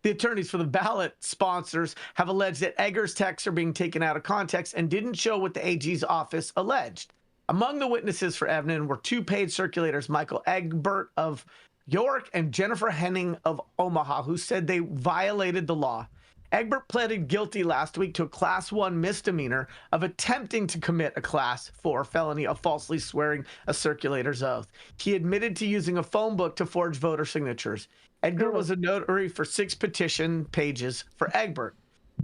[SPEAKER 4] The attorneys for the ballot sponsors have alleged that Eggers' texts are being taken out of context and didn't show what the AG's office alleged. Among the witnesses for Evnen were two paid circulators, Michael Egbert of York and Jennifer Henning of Omaha, who said they violated the law. Egbert pleaded guilty last week to a Class 1 misdemeanor of attempting to commit a Class 4 felony of falsely swearing a circulator's oath. He admitted to using a phone book to forge voter signatures. Egbert was a notary for 6 petition pages for Egbert.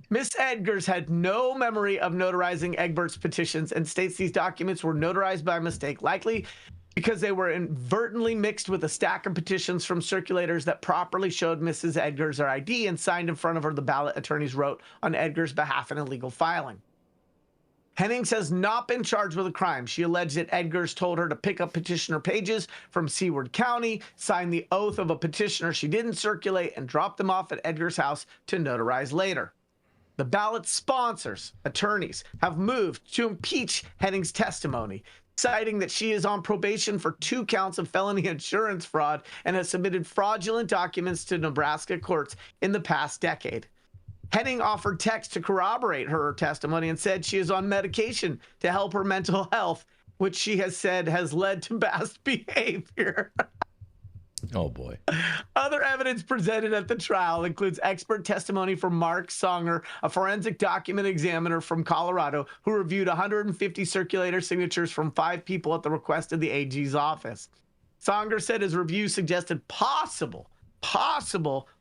[SPEAKER 4] Miss Edgars had no memory of notarizing Egbert's petitions and states these documents were notarized by mistake, likely because they were inadvertently mixed with a stack of petitions from circulators that properly showed Mrs. Edgars her ID and signed in front of her. The ballot attorneys wrote on Edgars' behalf an illegal filing. Hennings has not been charged with a crime. She alleged that Edgars told her to pick up petitioner pages from Seward County, sign the oath of a petitioner she didn't circulate, and drop them off at Edgars' house to notarize later. The ballot sponsors, attorneys, have moved to impeach Hennings' testimony, citing that she is on probation for 2 counts of felony insurance fraud and has submitted fraudulent documents to Nebraska courts in the past decade. Henning offered text to corroborate her testimony and said she is on medication to help her mental health, which she has said has led to bad behavior.
[SPEAKER 1] Oh, boy.
[SPEAKER 4] Other evidence presented at the trial includes expert testimony from Mark Songer, a forensic document examiner from Colorado, who reviewed 150 circulator signatures from 5 people at the request of the AG's office. Songer said his review suggested possible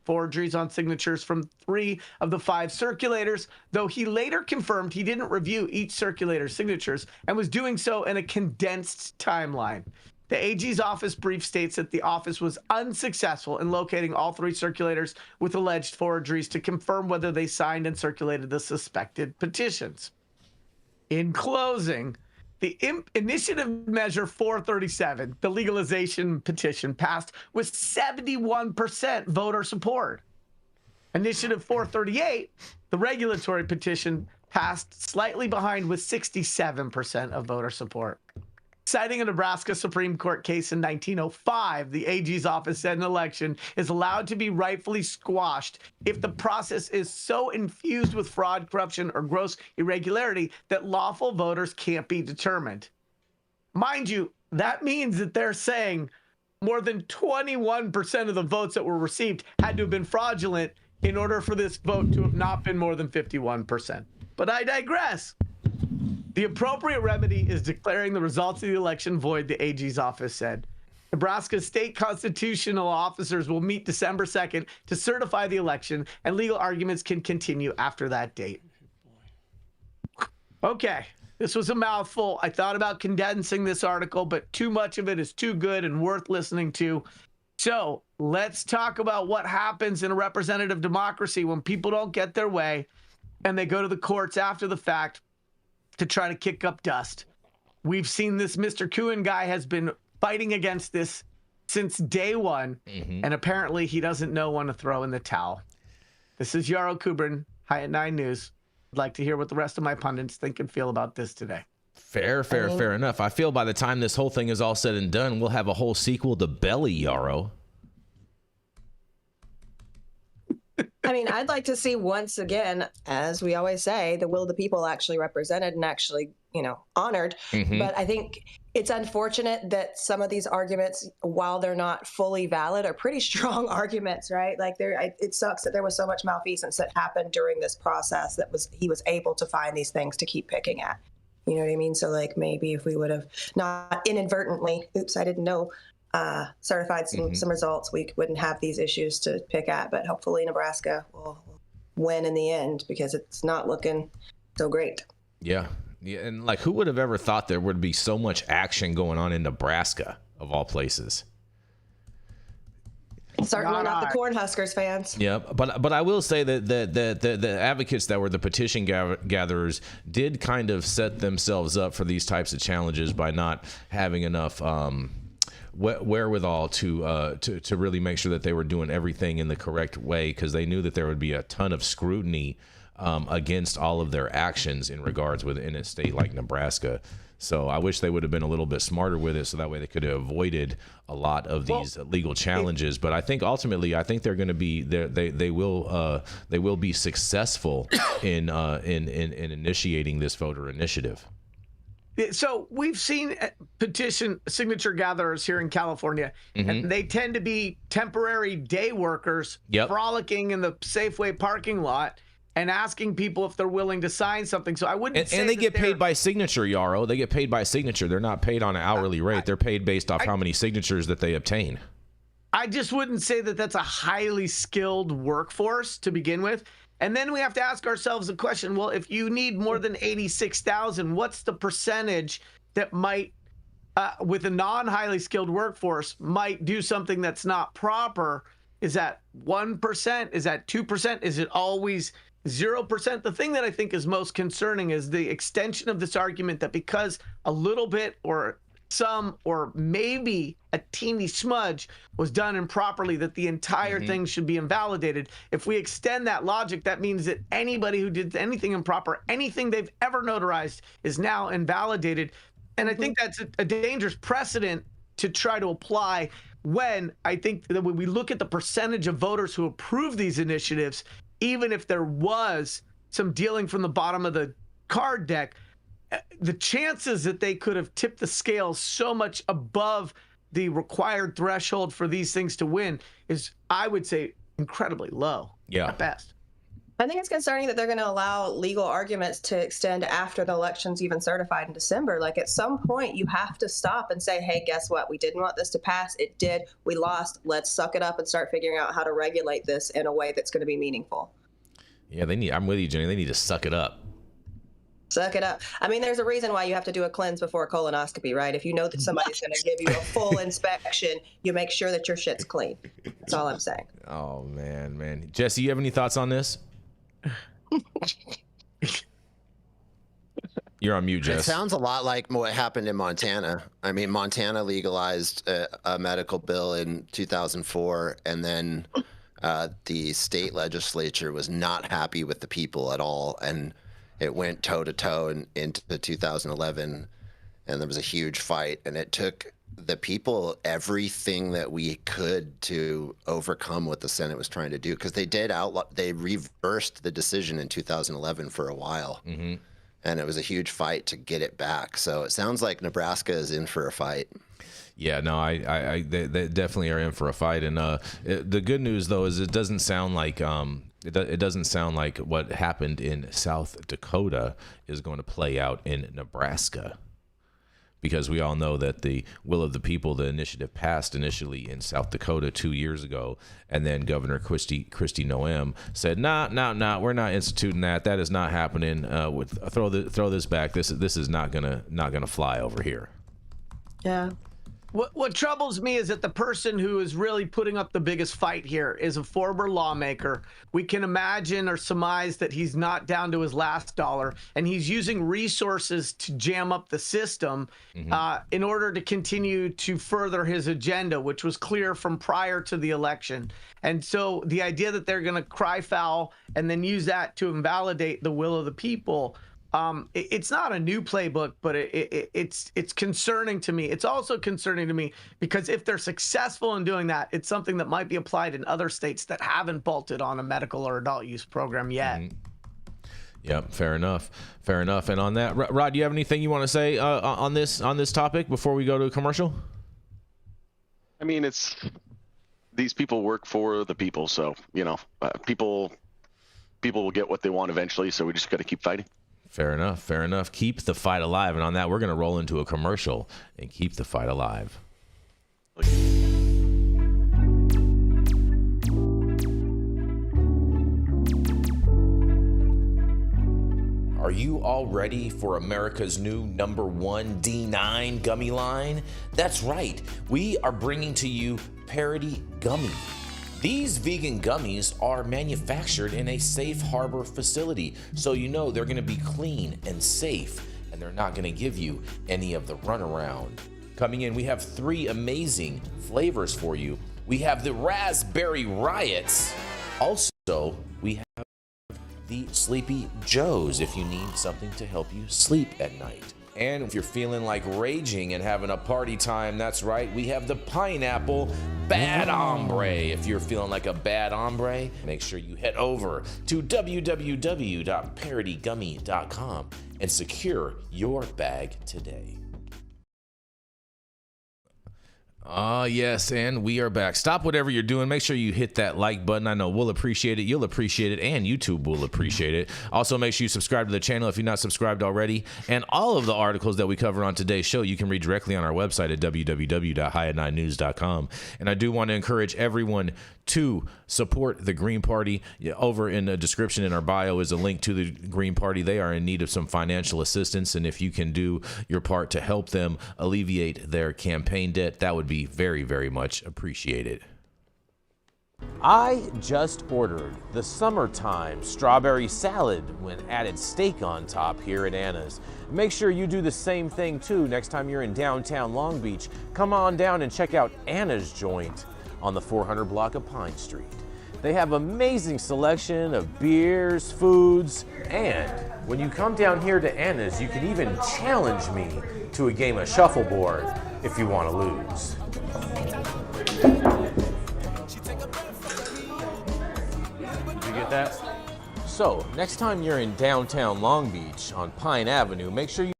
[SPEAKER 4] forgeries on signatures from 3 of the 5 circulators, though he later confirmed he didn't review each circulator's signatures and was doing so in a condensed timeline. The AG's office brief states that the office was unsuccessful in locating all 3 circulators with alleged forgeries to confirm whether they signed and circulated the suspected petitions. In closing, the Initiative Measure 437, the legalization petition, passed with 71% voter support. Initiative 438, the regulatory petition, passed slightly behind with 67% of voter support. Citing a Nebraska Supreme Court case in 1905, the AG's office said an election is allowed to be rightfully squashed if the process is so infused with fraud, corruption, or gross irregularity that lawful voters can't be determined. Mind you, that means that they're saying more than 21% of the votes that were received had to have been fraudulent in order for this vote to have not been more than 51%. But I digress. The appropriate remedy is declaring the results of the election void, the AG's office said. Nebraska's state constitutional officers will meet December 2nd to certify the election, and legal arguments can continue after that date. Okay, this was a mouthful. I thought about condensing this article, but too much of it is too good and worth listening to. So let's talk about what happens in a representative democracy when people don't get their way and they go to the courts after the fact to try to kick up dust. We've seen this Mr. Kuhn guy has been fighting against this since day one, and apparently he doesn't know when to throw in the towel. This is Yarrow Kubrin, High at 9 News. I'd like to hear what the rest of my pundits think and feel about this today.
[SPEAKER 1] Fair enough. I feel by the time this whole thing is all said and done, we'll have a whole sequel to Belly, Yarrow.
[SPEAKER 3] I mean, I'd like to see once again, as we always say, the will of the people actually represented and actually, honored. But I think it's unfortunate that some of these arguments, while they're not fully valid, are pretty strong arguments, right? Like it sucks that there was so much malfeasance that happened during this process he was able to find these things to keep picking at. You know what I mean? So like maybe if we would have not inadvertently, oops, I didn't know, certified some results, we wouldn't have these issues to pick at. But hopefully Nebraska will win in the end because it's not looking so great.
[SPEAKER 1] Yeah, and like who would have ever thought there would be so much action going on in Nebraska, of all places?
[SPEAKER 3] Certainly not the Cornhuskers fans.
[SPEAKER 1] Yeah, but I will say that the advocates that were the petition gatherers did kind of set themselves up for these types of challenges by not having enough wherewithal to really make sure that they were doing everything in the correct way, because they knew that there would be a ton of scrutiny against all of their actions in regards within a state like Nebraska. So I wish they would have been a little bit smarter with it, so that way they could have avoided a lot of these legal challenges. But I think ultimately, they're going to be they will be successful in initiating this voter initiative.
[SPEAKER 4] So we've seen petition signature gatherers here in California, and they tend to be temporary day workers frolicking in the Safeway parking lot and asking people if they're willing to sign something. So I wouldn't say.
[SPEAKER 1] And they get paid by signature, Yarrow. They get paid by signature. They're not paid on an hourly rate. They're paid based off how many signatures that they obtain.
[SPEAKER 4] I just wouldn't say that that's a highly skilled workforce to begin with. And then we have to ask ourselves the question, well, if you need more than 86,000, what's the percentage that might, with a non-highly skilled workforce, might do something that's not proper? Is that 1%? Is that 2%? Is it always 0%? The thing that I think is most concerning is the extension of this argument that because a little bit or some or maybe a teeny smudge was done improperly, that the entire thing should be invalidated. If we extend that logic, that means that anybody who did anything improper, anything they've ever notarized, is now invalidated. And I think that's a dangerous precedent to try to apply when I think that when we look at the percentage of voters who approve these initiatives, even if there was some dealing from the bottom of the card deck, the chances that they could have tipped the scales so much above the required threshold for these things to win is, I would say, incredibly low.
[SPEAKER 1] Yeah.
[SPEAKER 4] At best.
[SPEAKER 3] I think it's concerning that they're going to allow legal arguments to extend after the election's even certified in December. Like, at some point, you have to stop and say, hey, guess what? We didn't want this to pass. It did. We lost. Let's suck it up and start figuring out how to regulate this in a way that's going to be meaningful.
[SPEAKER 1] Yeah, I'm with you, Jenny. They need to suck it up.
[SPEAKER 3] Suck it up. I mean, there's a reason why you have to do a cleanse before a colonoscopy, right? If you know that somebody's going to give you a full inspection, you make sure that your shit's clean. That's all I'm saying.
[SPEAKER 1] Oh, man. Jesse, you have any thoughts on this? You're on mute, Jess.
[SPEAKER 5] It sounds a lot like what happened in Montana. I mean, Montana legalized a medical bill in 2004, and then the state legislature was not happy with the people at all, and it went toe-to-toe into 2011, and there was a huge fight, and it took the people everything that we could to overcome what the Senate was trying to do, because they reversed the decision in 2011 for a while, and it was a huge fight to get it back. So it sounds like Nebraska is in for a fight.
[SPEAKER 1] Yeah, no, they definitely are in for a fight, and the good news though is it doesn't sound like it doesn't sound like what happened in South Dakota is going to play out in Nebraska, because we all know that the will of the people, the initiative passed initially in South Dakota 2 years ago, and then Governor Kristi Noem said, "Nah, we're not instituting that. That is not happening. Throw this back. This is not gonna fly over here."
[SPEAKER 3] Yeah.
[SPEAKER 4] What troubles me is that the person who is really putting up the biggest fight here is a former lawmaker. We can imagine or surmise that he's not down to his last dollar, and he's using resources to jam up the system in order to continue to further his agenda, which was clear from prior to the election. And so the idea that they're going to cry foul and then use that to invalidate the will of the people, it's not a new playbook, but it's concerning to me. It's also concerning to me because if they're successful in doing that, it's something that might be applied in other states that haven't bolted on a medical or adult use program yet.
[SPEAKER 1] Yep, fair enough. And on that, Rod, do you have anything you want to say on this topic before we go to a commercial?
[SPEAKER 6] I mean, these people work for the people, so people will get what they want eventually. So we just got to keep fighting.
[SPEAKER 1] Fair enough. Keep the fight alive. And on that, we're going to roll into a commercial and keep the fight alive. Are you all ready for America's new #1 D9 gummy line? That's right. We are bringing to you Parody Gummy. These vegan gummies are manufactured in a safe harbor facility, so you know they're going to be clean and safe, and they're not going to give you any of the runaround. Coming in, we have 3 amazing flavors for you. We have the Raspberry Riots. Also, we have the Sleepy Joes if you need something to help you sleep at night. And if you're feeling like raging and having a party time, that's right, we have the Pineapple Bad Hombre. If you're feeling like a bad hombre, make sure you head over to www.parodygummy.com and secure your bag today. Yes, and we are back. Stop whatever you're doing. Make sure you hit that like button. I know we'll appreciate it. You'll appreciate it, and YouTube will appreciate it. Also, make sure you subscribe to the channel if you're not subscribed already. And all of the articles that we cover on today's show, you can read directly on our website at www.high9news.com. And I do want to encourage everyone to support the Green Party. Over in the description in our bio is a link to the Green Party. They are in need of some financial assistance, and if you can do your part to help them alleviate their campaign debt, that would be very, very much appreciated. I just ordered the summertime strawberry salad when added steak on top here at Anna's. Make sure you do the same thing too next time you're in downtown Long Beach. Come on down and check out Anna's joint on the 400 block of Pine Street. They have amazing selection of beers, foods, and when you come down here to Anna's, you can even challenge me to a game of shuffleboard if you want to lose. Did you get that? So, next time you're in downtown Long Beach on Pine Avenue, make sure you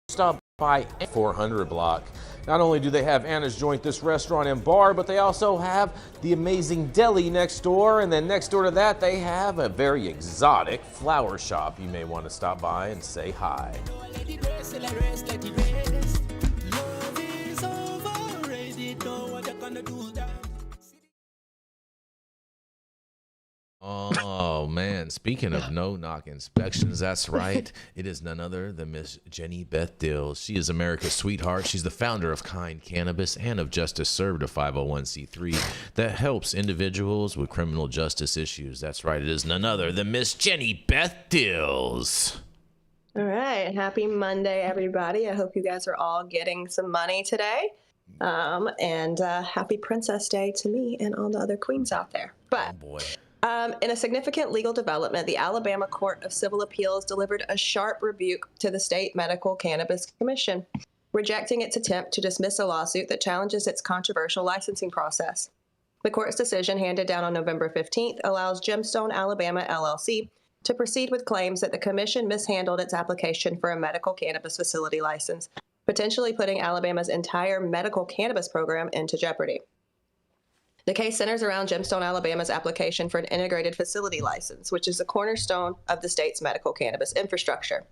[SPEAKER 1] stop by 400 block. Not only do they have Anna's Joint, this restaurant and bar, but they also have the amazing deli next door. And then next door to that, they have a very exotic flower shop. You may want to stop by and say hi. Oh man, speaking of no-knock inspections, that's right. It is none other than Miss Jenny Beth Dills. She is America's sweetheart. She's the founder of Kind Cannabis and of Justice Served, a 501c3 that helps individuals with criminal justice issues. That's right. It is none other than Miss Jenny Beth Dills.
[SPEAKER 3] All right. Happy Monday, everybody. I hope you guys are all getting some money today. And happy Princess Day to me and all the other queens out there. But
[SPEAKER 1] oh boy.
[SPEAKER 3] In a significant legal development, the Alabama Court of Civil Appeals delivered a sharp rebuke to the State Medical Cannabis Commission, rejecting its attempt to dismiss a lawsuit that challenges its controversial licensing process. The court's decision, handed down on November 15th, allows Gemstone Alabama LLC to proceed with claims that the commission mishandled its application for a medical cannabis facility license, potentially putting Alabama's entire medical cannabis program into jeopardy. The case centers around Gemstone Alabama's application for an integrated facility license, which is the cornerstone of the state's medical cannabis infrastructure.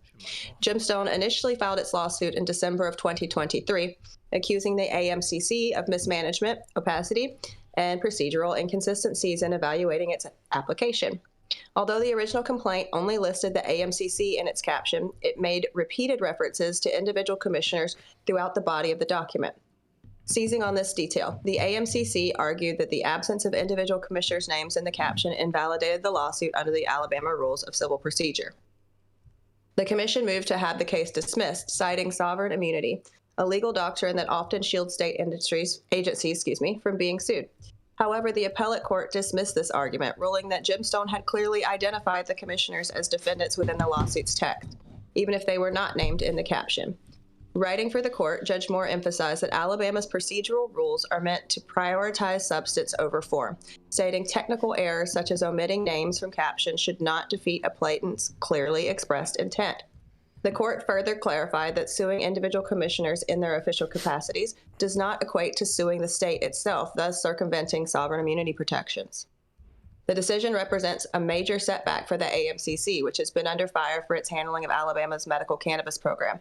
[SPEAKER 3] Gemstone initially filed its lawsuit in December of 2023, accusing the AMCC of mismanagement, opacity, and procedural inconsistencies in evaluating its application. Although the original complaint only listed the AMCC in its caption, it made repeated references to individual commissioners throughout the body of the document. Seizing on this detail, the AMCC argued that the absence of individual commissioners' names in the caption invalidated the lawsuit under the Alabama Rules of Civil Procedure. The commission moved to have the case dismissed, citing sovereign immunity, a legal doctrine that often shields state agencies from being sued. However, the appellate court dismissed this argument, ruling that Gemstone had clearly identified the commissioners as defendants within the lawsuit's text, even if they were not named in the caption. Writing for the court, Judge Moore emphasized that Alabama's procedural rules are meant to prioritize substance over form, stating technical errors such as omitting names from captions should not defeat a plaintiff's clearly expressed intent. The court further clarified that suing individual commissioners in their official capacities does not equate to suing the state itself, thus circumventing sovereign immunity protections. The decision represents a major setback for the AMCC, which has been under fire for its handling of Alabama's medical cannabis program.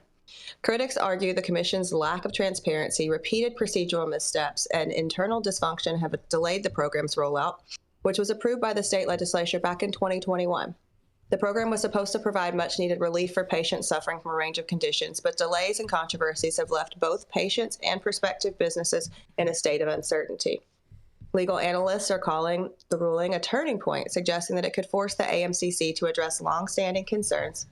[SPEAKER 3] Critics argue the Commission's lack of transparency, repeated procedural missteps, and internal dysfunction have delayed the program's rollout, which was approved by the state legislature back in 2021. The program was supposed to provide much-needed relief for patients suffering from a range of conditions, but delays and controversies have left both patients and prospective businesses in a state of uncertainty. Legal analysts are calling the ruling a turning point, suggesting that it could force the AMCC to address long-standing concerns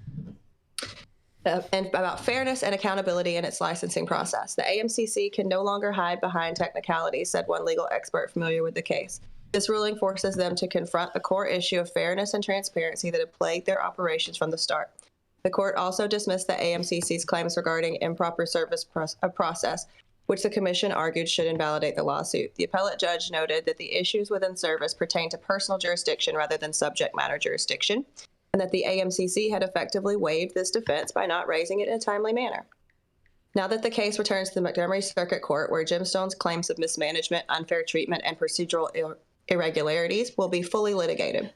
[SPEAKER 3] and about fairness and accountability in its licensing process. The AMCC can no longer hide behind technicalities, said one legal expert familiar with the case. This ruling forces them to confront the core issue of fairness and transparency that have plagued their operations from the start. The court also dismissed the AMCC's claims regarding improper service of process, which the commission argued should invalidate the lawsuit. The appellate judge noted that the issues within service pertain to personal jurisdiction rather than subject matter jurisdiction, and that the AMCC had effectively waived this defense by not raising it in a timely manner. Now that the case returns to the Montgomery Circuit Court, where Gemstone's claims of mismanagement, unfair treatment, and procedural irregularities will be fully litigated.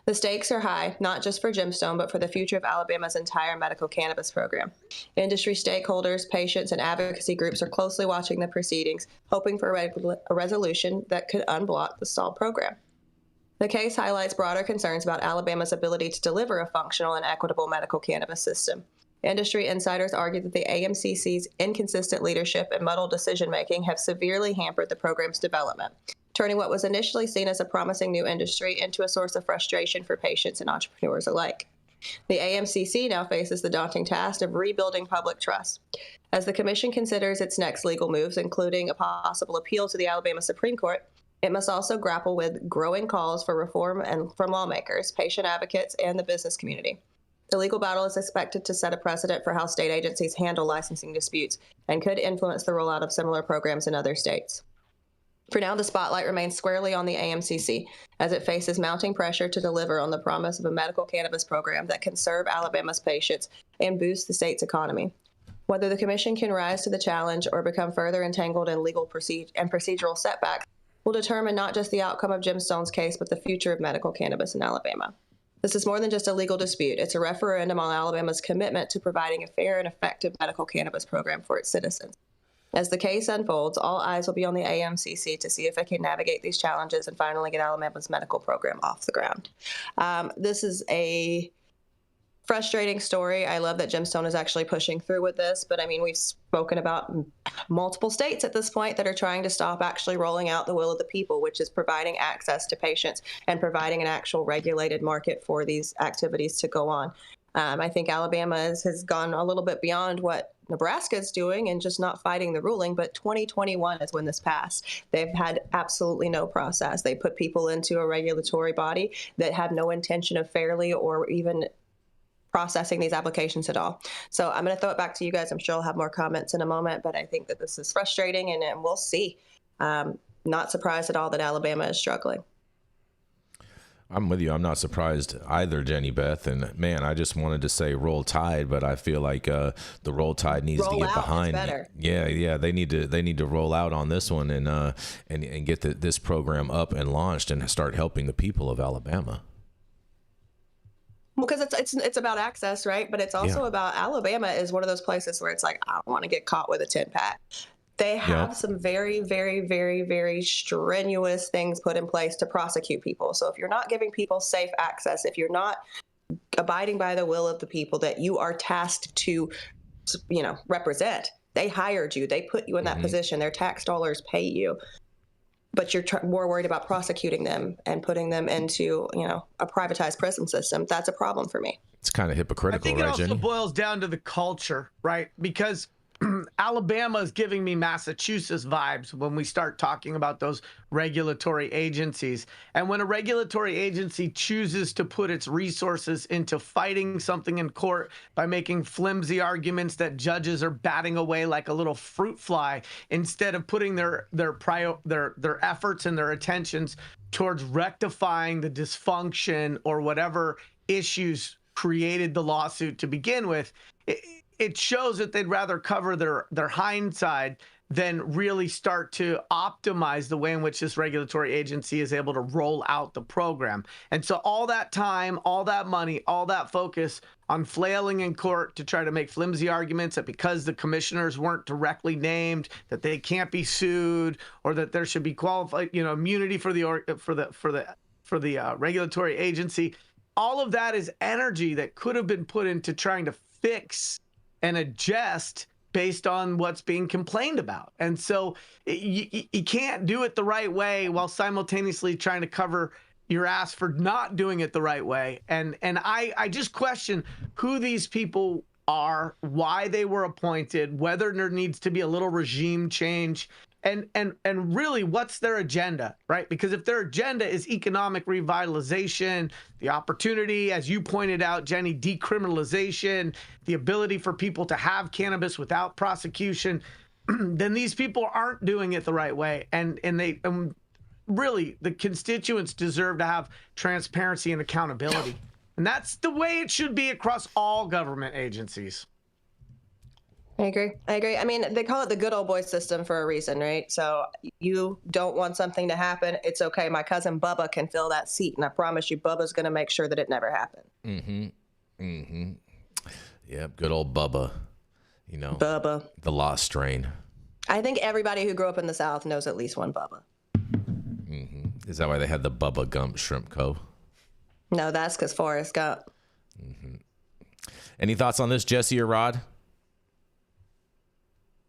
[SPEAKER 3] The stakes are high, not just for Gemstone, but for the future of Alabama's entire medical cannabis program. Industry stakeholders, patients, and advocacy groups are closely watching the proceedings, hoping for a resolution that could unblock the stalled program. The case highlights broader concerns about Alabama's ability to deliver a functional and equitable medical cannabis system. Industry insiders argue that the AMCC's inconsistent leadership and muddled decision-making have severely hampered the program's development, turning what was initially seen as a promising new industry into a source of frustration for patients and entrepreneurs alike. The AMCC now faces the daunting task of rebuilding public trust. As the commission considers its next legal moves, including a possible appeal to the Alabama Supreme Court, it must also grapple with growing calls for reform and from lawmakers, patient advocates, and the business community. The legal battle is expected to set a precedent for how state agencies handle licensing disputes and could influence the rollout of similar programs in other states. For now, the spotlight remains squarely on the AMCC as it faces mounting pressure to deliver on the promise of a medical cannabis program that can serve Alabama's patients and boost the state's economy. Whether the commission can rise to the challenge or become further entangled in legal procedural setbacks will determine not just the outcome of Gemstone's case, but the future of medical cannabis in Alabama. This is more than just a legal dispute. It's a referendum on Alabama's commitment to providing a fair and effective medical cannabis program for its citizens. As the case unfolds, all eyes will be on the AMCC to see if it can navigate these challenges and finally get Alabama's medical program off the ground. This is a frustrating story. I love that Gemstone is actually pushing through with this, but I mean, we've spoken about multiple states at this point that are trying to stop actually rolling out the will of the people, which is providing access to patients and providing an actual regulated market for these activities to go on. I think Alabama has gone a little bit beyond what Nebraska is doing and just not fighting the ruling, but 2021 is when this passed. They've had absolutely no process. They put people into a regulatory body that had no intention of fairly or even processing these applications at all. So I'm going to throw it back to you guys. I'm sure I'll have more comments in a moment, but I think that this is frustrating and we'll see. Not surprised at all that Alabama is struggling.
[SPEAKER 1] I'm with you. I'm not surprised either, Jenny Beth. And man, I just wanted to say roll tide, but I feel like the roll tide needs to get behind. Yeah. They need to roll out on this one and get this program up and launched and start helping the people of Alabama.
[SPEAKER 3] Well, because it's about access, right? But it's also about Alabama is one of those places where it's like, I don't want to get caught with a 10-pack. They have some very, very, very, very strenuous things put in place to prosecute people. So if you're not giving people safe access, if you're not abiding by the will of the people that you are tasked to, represent, they hired you, they put you in that position, their tax dollars pay you, but you're more worried about prosecuting them and putting them into, a privatized prison system. That's a problem for me.
[SPEAKER 1] It's kind of hypocritical, right, Jenny?
[SPEAKER 4] I think it also boils down to the culture, right? Because Alabama is giving me Massachusetts vibes when we start talking about those regulatory agencies. And when a regulatory agency chooses to put its resources into fighting something in court by making flimsy arguments that judges are batting away like a little fruit fly, instead of putting their efforts and their attentions towards rectifying the dysfunction or whatever issues created the lawsuit to begin with, it shows that they'd rather cover their hindside than really start to optimize the way in which this regulatory agency is able to roll out the program. And so all that time, all that money, all that focus on flailing in court to try to make flimsy arguments that because the commissioners weren't directly named, that they can't be sued, or that there should be qualified, immunity for the regulatory agency. All of that is energy that could have been put into trying to fix and adjust based on what's being complained about. And so you can't do it the right way while simultaneously trying to cover your ass for not doing it the right way. And I just question who these people are, why they were appointed, whether there needs to be a little regime change, and really what's their agenda, right? Because if their agenda is economic revitalization, the opportunity, as you pointed out, Jenny, decriminalization, the ability for people to have cannabis without prosecution, then these people aren't doing it the right way. And really, the constituents deserve to have transparency and accountability. And that's the way it should be across all government agencies.
[SPEAKER 3] I agree. I mean, they call it the good old boy system for a reason, right? So you don't want something to happen. It's okay. My cousin Bubba can fill that seat. And I promise you, Bubba's going to make sure that it never happened.
[SPEAKER 1] Yep. Good old Bubba. You know,
[SPEAKER 3] Bubba.
[SPEAKER 1] The lost strain.
[SPEAKER 3] I think everybody who grew up in the South knows at least one Bubba.
[SPEAKER 1] Is that why they had the Bubba Gump Shrimp Co.?
[SPEAKER 3] No, that's because Forrest Gump.
[SPEAKER 1] Any thoughts on this, Jesse or Rod?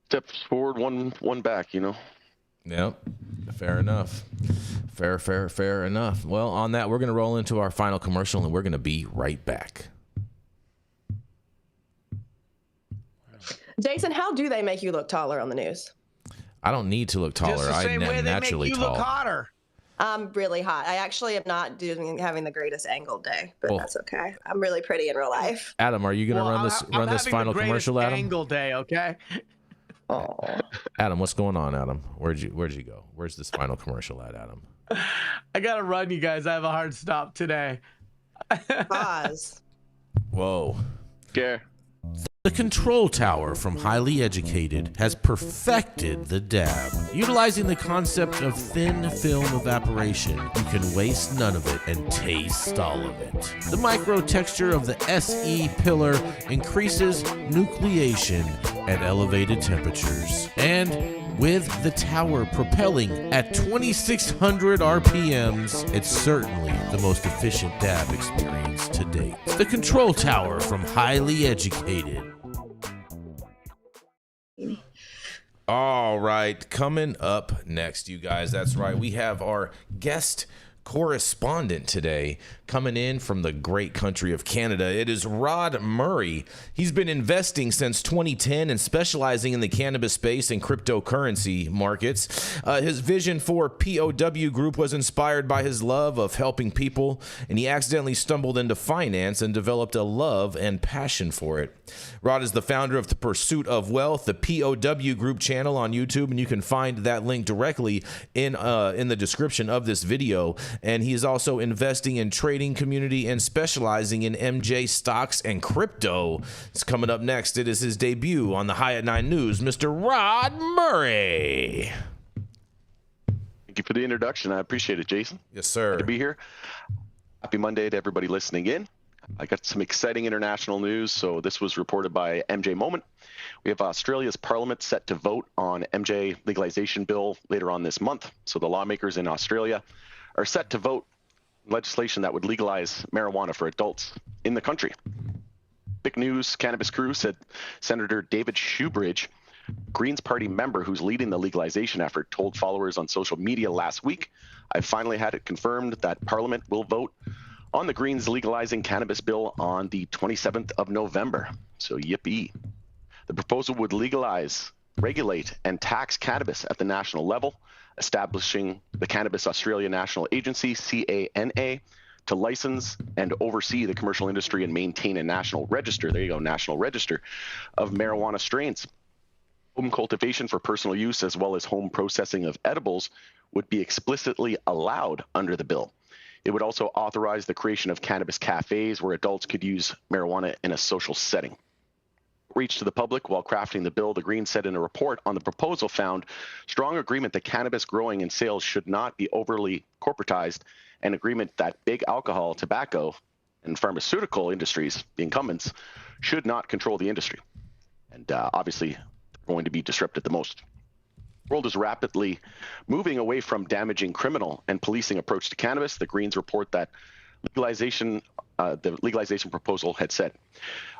[SPEAKER 6] Steps forward, one back, you know.
[SPEAKER 1] Yep. Fair enough. Fair enough. Well, on that, we're going to roll into our final commercial, and we're going to be right back.
[SPEAKER 3] Jason, how do they make you look taller on the news?
[SPEAKER 1] I don't need to look taller.
[SPEAKER 4] Just the same way they make you look hotter.
[SPEAKER 3] I'm really hot. I actually am not having the greatest angled day, but that's okay. I'm really pretty in real life.
[SPEAKER 1] Adam, are you going to run this final commercial, Adam?
[SPEAKER 4] Angle day, okay?
[SPEAKER 3] Oh.
[SPEAKER 1] Adam, what's going on, Adam? Where'd you go? Where's this final commercial at, Adam?
[SPEAKER 4] I gotta run, you guys. I have a hard stop today.
[SPEAKER 3] Pause.
[SPEAKER 1] Whoa.
[SPEAKER 6] Yeah.
[SPEAKER 1] The Control Tower from Highly Educated has perfected the dab. Utilizing the concept of thin film evaporation, you can waste none of it and taste all of it. The micro texture of the SE pillar increases nucleation at elevated temperatures. And with the tower propelling at 2,600 RPMs, it's certainly the most efficient dab experience to date. The Control Tower from Highly Educated. All right, coming up next, you guys, that's right, we have our guest correspondent today coming in from the great country of Canada. It is Rod Murray. He's been investing since 2010 and specializing in the cannabis space and cryptocurrency markets. His vision for POW Group was inspired by his love of helping people, and he accidentally stumbled into finance and developed a love and passion for it. Rod is the founder of The Pursuit of Wealth, the POW Group channel on YouTube, and you can find that link directly in the description of this video. And he is also investing in trading community and specializing in MJ stocks and crypto. It's coming up next. It is his debut on the High at 9 News, Mr. Rod Murray.
[SPEAKER 6] Thank you for the introduction. I appreciate it, Jason.
[SPEAKER 1] Yes, sir.
[SPEAKER 6] Good to be here. Happy Monday to everybody listening in. I got some exciting international news. So this was reported by MJ Moment. We have Australia's parliament set to vote on MJ legalization bill later on this month. So the lawmakers in Australia are set to vote legislation that would legalize marijuana for adults in the country. Big News Cannabis Crew said Senator David Shoebridge, Greens Party member who's leading the legalization effort, told followers on social media last week, "I finally had it confirmed that Parliament will vote on the Greens legalizing cannabis bill on the 27th of November. So yippee. The proposal would legalize, regulate, and tax cannabis at the national level, establishing the Cannabis Australia National Agency, CANA, to license and oversee the commercial industry and maintain a national register, there you go, national register, of marijuana strains. Home cultivation for personal use as well as home processing of edibles would be explicitly allowed under the bill. It would also authorize the creation of cannabis cafes where adults could use marijuana in a social setting. Reach to the public while crafting the bill, the Greens said in a report on the proposal found strong agreement that cannabis growing and sales should not be overly corporatized, and agreement that big alcohol, tobacco, and pharmaceutical industries, the incumbents, should not control the industry. And obviously, they're going to be disrupted the most. The world is rapidly moving away from damaging criminal and policing approach to cannabis. The Greens report that the legalization proposal had said,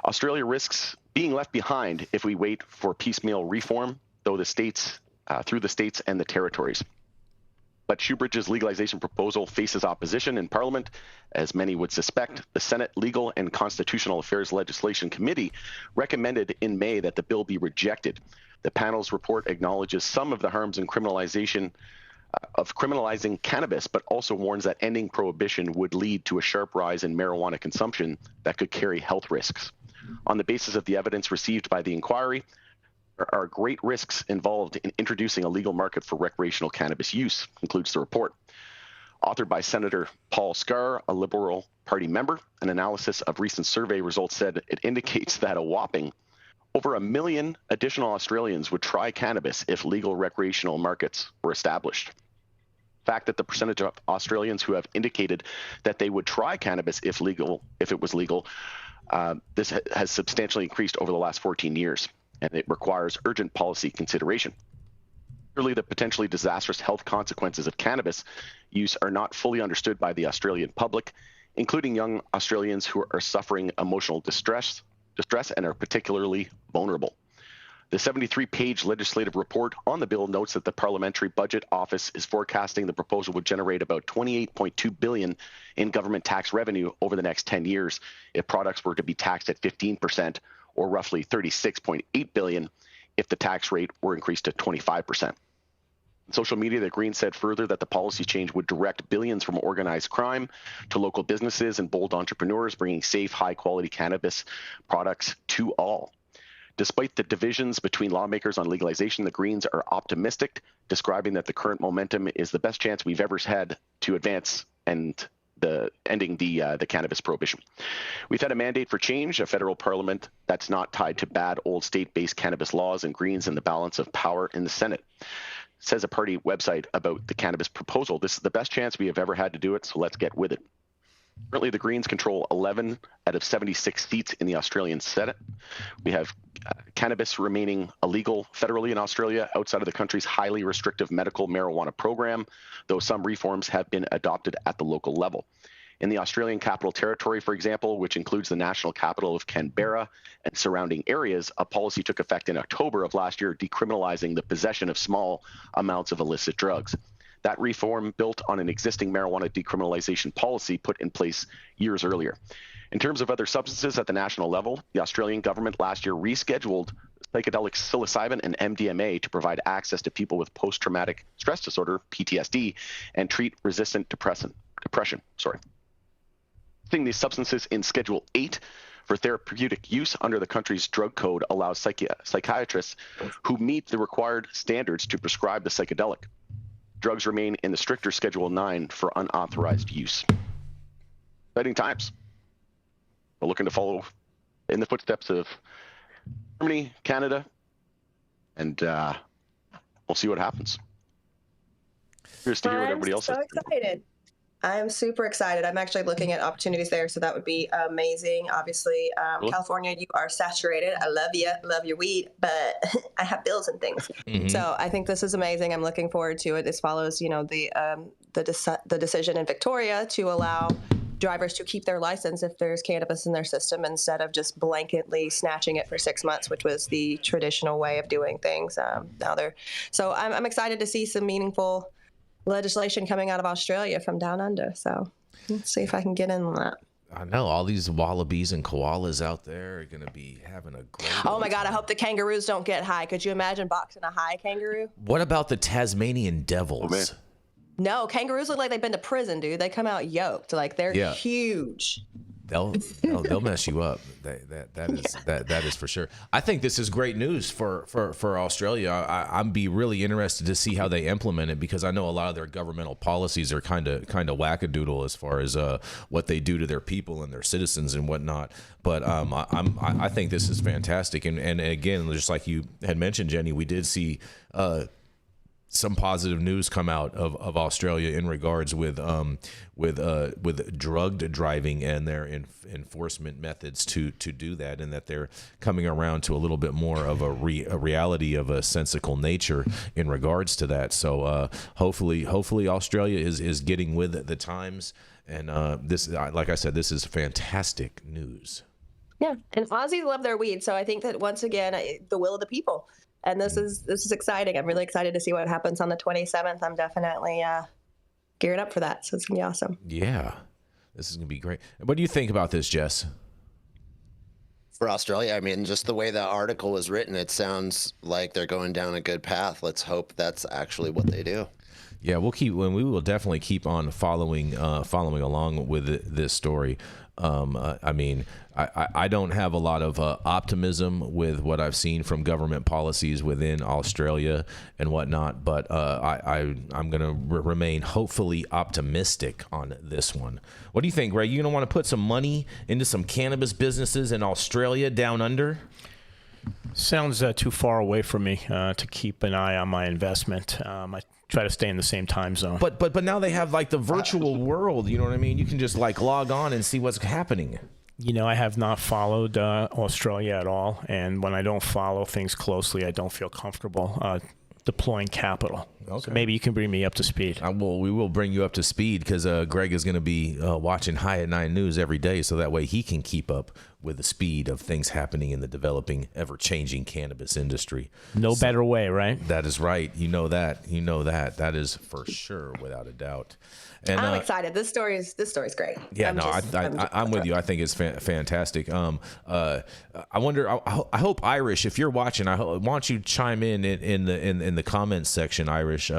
[SPEAKER 6] Australia risks being left behind if we wait for piecemeal reform, through the states and the territories. But Shoebridge's legalization proposal faces opposition in Parliament. As many would suspect, the Senate Legal and Constitutional Affairs Legislation Committee recommended in May that the bill be rejected. The panel's report acknowledges some of the harms in criminalizing cannabis, but also warns that ending prohibition would lead to a sharp rise in marijuana consumption that could carry health risks. On the basis of the evidence received by the inquiry, there are great risks involved in introducing a legal market for recreational cannabis use, concludes the report. Authored by Senator Paul Scar, a Liberal Party member, an analysis of recent survey results said it indicates that a whopping Over 1 million additional Australians would try cannabis if legal recreational markets were established. The fact that the percentage of Australians who have indicated that they would try cannabis if it was legal, this has substantially increased over the last 14 years, and it requires urgent policy consideration. Clearly, the potentially disastrous health consequences of cannabis use are not fully understood by the Australian public, including young Australians who are suffering emotional distress and are particularly vulnerable. The 73-page legislative report on the bill notes that the Parliamentary Budget Office is forecasting the proposal would generate about $28.2 billion in government tax revenue over the next 10 years if products were to be taxed at 15%, or roughly $36.8 billion if the tax rate were increased to 25%. On social media, the Greens said further that the policy change would direct billions from organized crime to local businesses and bold entrepreneurs, bringing safe, high-quality cannabis products to all. Despite the divisions between lawmakers on legalization, the Greens are optimistic, describing that the current momentum is the best chance we've ever had to advance and ending the cannabis prohibition. We've had a mandate for change, a federal parliament that's not tied to bad old state-based cannabis laws, and Greens and the balance of power in the Senate. Says a party website about the cannabis proposal. This is the best chance we have ever had to do it, so let's get with it. Currently, the Greens control 11 out of 76 seats in the Australian Senate. We have cannabis remaining illegal federally in Australia outside of the country's highly restrictive medical marijuana program, though some reforms have been adopted at the local level. In the Australian Capital Territory, for example, which includes the national capital of Canberra and surrounding areas, a policy took effect in October of last year decriminalizing the possession of small amounts of illicit drugs. That reform built on an existing marijuana decriminalization policy put in place years earlier. In terms of other substances at the national level, the Australian government last year rescheduled psychedelics psilocybin and MDMA to provide access to people with post-traumatic stress disorder, PTSD, and treat resistant depression. Listing these substances in Schedule 8 for therapeutic use under the country's drug code allows psychiatrists who meet the required standards to prescribe the psychedelic. Drugs remain in the stricter Schedule 9 for unauthorized use. Exciting times. We're looking to follow in the footsteps of Germany, Canada, and we'll see what happens. Curious to hear what everybody else is.
[SPEAKER 3] I'm so excited. I am super excited. I'm actually looking at opportunities there, so that would be amazing. Obviously,
[SPEAKER 6] Cool.
[SPEAKER 3] California, you are saturated. I love you, love your weed, but I have bills and things.
[SPEAKER 1] Mhm.
[SPEAKER 3] So I think this is amazing. I'm looking forward to it. This follows, the decision in Victoria to allow drivers to keep their license if there's cannabis in their system instead of just blanketly snatching it for 6 months, which was the traditional way of doing things. So I'm excited to see some meaningful legislation coming out of Australia from down under. So let's see if I can get in on that.
[SPEAKER 1] I know all these wallabies and koalas out there are going to be having a great.
[SPEAKER 3] Oh my God, I hope the kangaroos don't get high. Could you imagine boxing a high kangaroo?
[SPEAKER 1] What about the Tasmanian devils?
[SPEAKER 6] Oh, man.
[SPEAKER 3] No, kangaroos look like they've been to prison, dude. They come out yoked. Like they're huge.
[SPEAKER 1] They'll mess you up. That is for sure. I think this is great news for Australia. I'm be really interested to see how they implement it, because I know a lot of their governmental policies are kind of wackadoodle as far as what they do to their people and their citizens and whatnot. But I think this is fantastic. And again, just like you had mentioned, Jenny, we did see some positive news come out of Australia in regards with drugged driving and their enforcement methods to do that, and that they're coming around to a little bit more of a reality of a sensical nature in regards to that. So hopefully Australia is getting with the times, and this, like I said, this is fantastic news.
[SPEAKER 3] Yeah, and Aussies love their weed, so I think that once again, the will of the people. And this is exciting. I'm really excited to see what happens on the 27th. I'm definitely gearing up for that. So it's going to be awesome.
[SPEAKER 1] Yeah, this is going to be great. What do you think about this, Jess?
[SPEAKER 5] For Australia, I mean, just the way that article was written, it sounds like they're going down a good path. Let's hope that's actually what they do.
[SPEAKER 1] Yeah, we will definitely keep on following along with this story. I mean, I don't have a lot of optimism with what I've seen from government policies within Australia and whatnot, but I'm going to remain hopefully optimistic on this one. What do you think, Greg? You going to want to put some money into some cannabis businesses in Australia down under?
[SPEAKER 7] Sounds too far away for me to keep an eye on my investment. I try to stay in the same time zone.
[SPEAKER 1] But now they have like the virtual world. You know what I mean? You can just like log on and see what's happening.
[SPEAKER 7] You know, I have not followed Australia at all, and when I don't follow things closely, I don't feel comfortable deploying capital. Okay. So maybe you can bring me up to speed.
[SPEAKER 1] We will bring you up to speed because Greg is going to be watching High at 9 News every day, so that way he can keep up with the speed of things happening in the developing, ever-changing cannabis industry.
[SPEAKER 7] No better way, right?
[SPEAKER 1] That is right. You know that. You know that. That is for sure, without a doubt. And
[SPEAKER 3] I'm excited. This story is great.
[SPEAKER 1] Yeah, I'm with you. I think it's fantastic. I wonder. I hope Irish, if you're watching, I want you to chime in the comments section, Irish,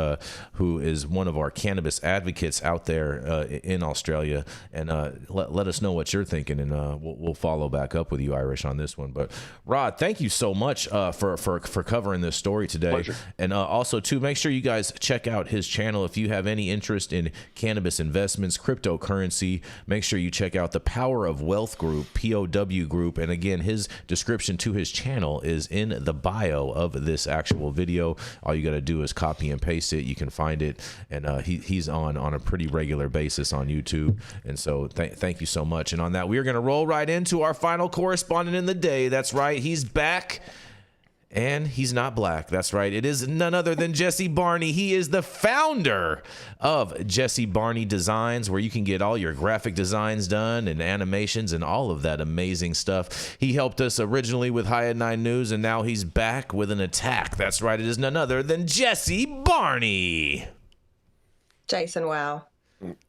[SPEAKER 1] who is one of our cannabis advocates out there in Australia, and let us know what you're thinking, and we'll follow back up with you, Irish, on this one. But Rod, thank you so much for covering this story today.
[SPEAKER 6] Pleasure.
[SPEAKER 1] And also too, make sure you guys check out his channel if you have any interest in cannabis investments, cryptocurrency. Make sure you check out the Power of Wealth Group, POW Group, and again, his description to his channel is in the bio of this actual video. All you got to do is copy and paste it. You can find it, and he's on a pretty regular basis on YouTube. And so thank you so much. And on that, we are going to roll right into our final correspondent in the day. That's right, he's back. And he's not black. That's right. It is none other than Jesse Barney. He is the founder of Jesse Barney Designs, where you can get all your graphic designs done and animations and all of that amazing stuff. He helped us originally with High at 9 News, and now he's back with an attack. That's right. It is none other than Jesse Barney.
[SPEAKER 3] Jason, wow.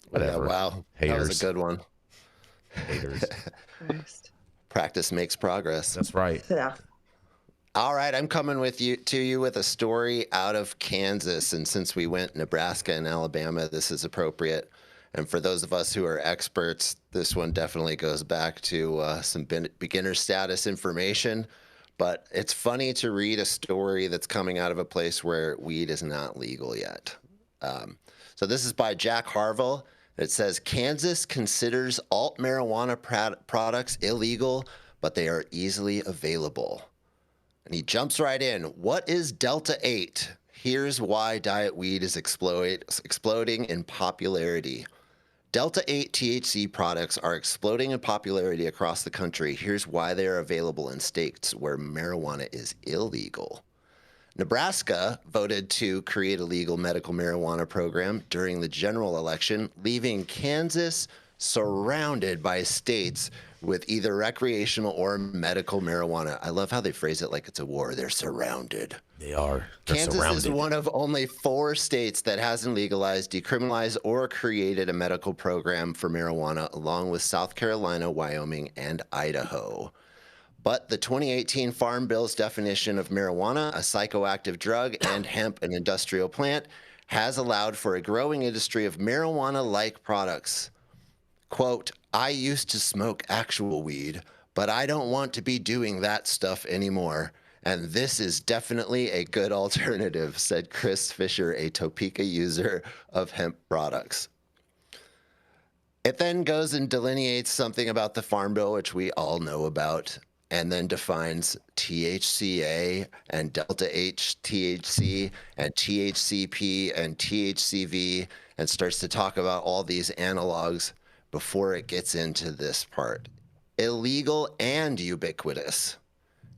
[SPEAKER 5] Whatever. Yeah, wow. Haters. That was a good one.
[SPEAKER 1] Haters.
[SPEAKER 5] Practice makes progress.
[SPEAKER 1] That's right.
[SPEAKER 3] Yeah.
[SPEAKER 5] All right, I'm coming to you with a story out of Kansas, and since we went Nebraska and Alabama, this is appropriate. And for those of us who are experts, this one definitely goes back to some beginner status information. But it's funny to read a story that's coming out of a place where weed is not legal yet. So this is by Jack Harville. It says, Kansas considers alt marijuana products illegal, but they are easily available. And he jumps right in. What is Delta 8? Here's why diet weed is exploding in popularity. Delta 8 THC products are exploding in popularity across the country. Here's why they are available in states where marijuana is illegal. Nebraska voted to create a legal medical marijuana program during the general election, leaving Kansas surrounded by states with either recreational or medical marijuana. I love how they phrase it like it's a war. They're surrounded.
[SPEAKER 1] They are. They're
[SPEAKER 5] Kansas
[SPEAKER 1] surrounded.
[SPEAKER 5] is one of only 4 states that hasn't legalized, decriminalized, or created a medical program for marijuana, along with South Carolina, Wyoming, and Idaho. But the 2018 Farm Bill's definition of marijuana, a psychoactive drug, and hemp, an industrial plant, has allowed for a growing industry of marijuana-like products. Quote, I used to smoke actual weed, but I don't want to be doing that stuff anymore. And this is definitely a good alternative, said Chris Fisher, a Topeka user of hemp products. It then goes and delineates something about the Farm Bill, which we all know about, and then defines THCA and Delta 8 THC and THCP and THCV, and starts to talk about all these analogs before it gets into this part. Illegal and ubiquitous.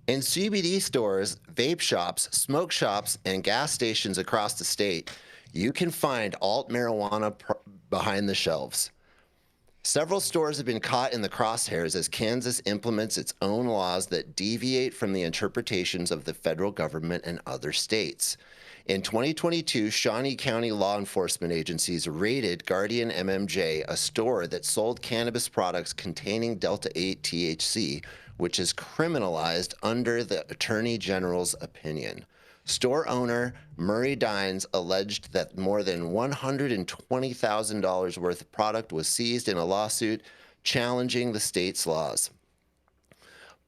[SPEAKER 5] In CBD stores, vape shops, smoke shops, and gas stations across the state, you can find alt marijuana behind the shelves. Several stores have been caught in the crosshairs as Kansas implements its own laws that deviate from the interpretations of the federal government and other states. In 2022, Shawnee County law enforcement agencies raided Guardian MMJ, a store that sold cannabis products containing Delta 8 THC, which is criminalized under the Attorney General's opinion. Store owner Murray Dines alleged that more than $120,000 worth of product was seized in a lawsuit challenging the state's laws.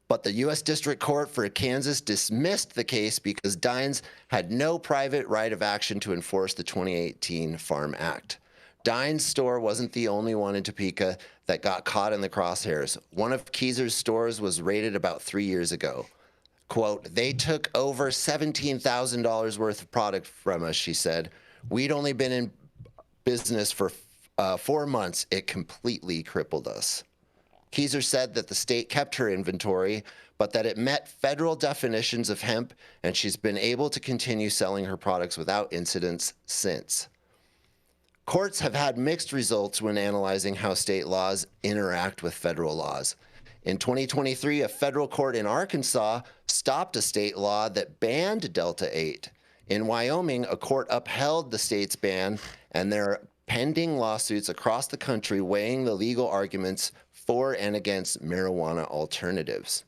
[SPEAKER 5] But the U.S. District Court for Kansas dismissed the case because Dines had no private right of action to enforce the 2018 Farm Act. Dines' store wasn't the only one in Topeka that got caught in the crosshairs. One of Keezer's stores was raided about 3 years ago. Quote, they took over $17,000 worth of product from us, she said. We'd only been in business for 4 months. It completely crippled us. Keyser said that the state kept her inventory, but that it met federal definitions of hemp, and she's been able to continue selling her products without incidents since. Courts have had mixed results when analyzing how state laws interact with federal laws. In 2023, a federal court in Arkansas stopped a state law that banned Delta 8. In Wyoming, a court upheld the state's ban, and there are pending lawsuits across the country weighing the legal arguments for and against marijuana alternatives.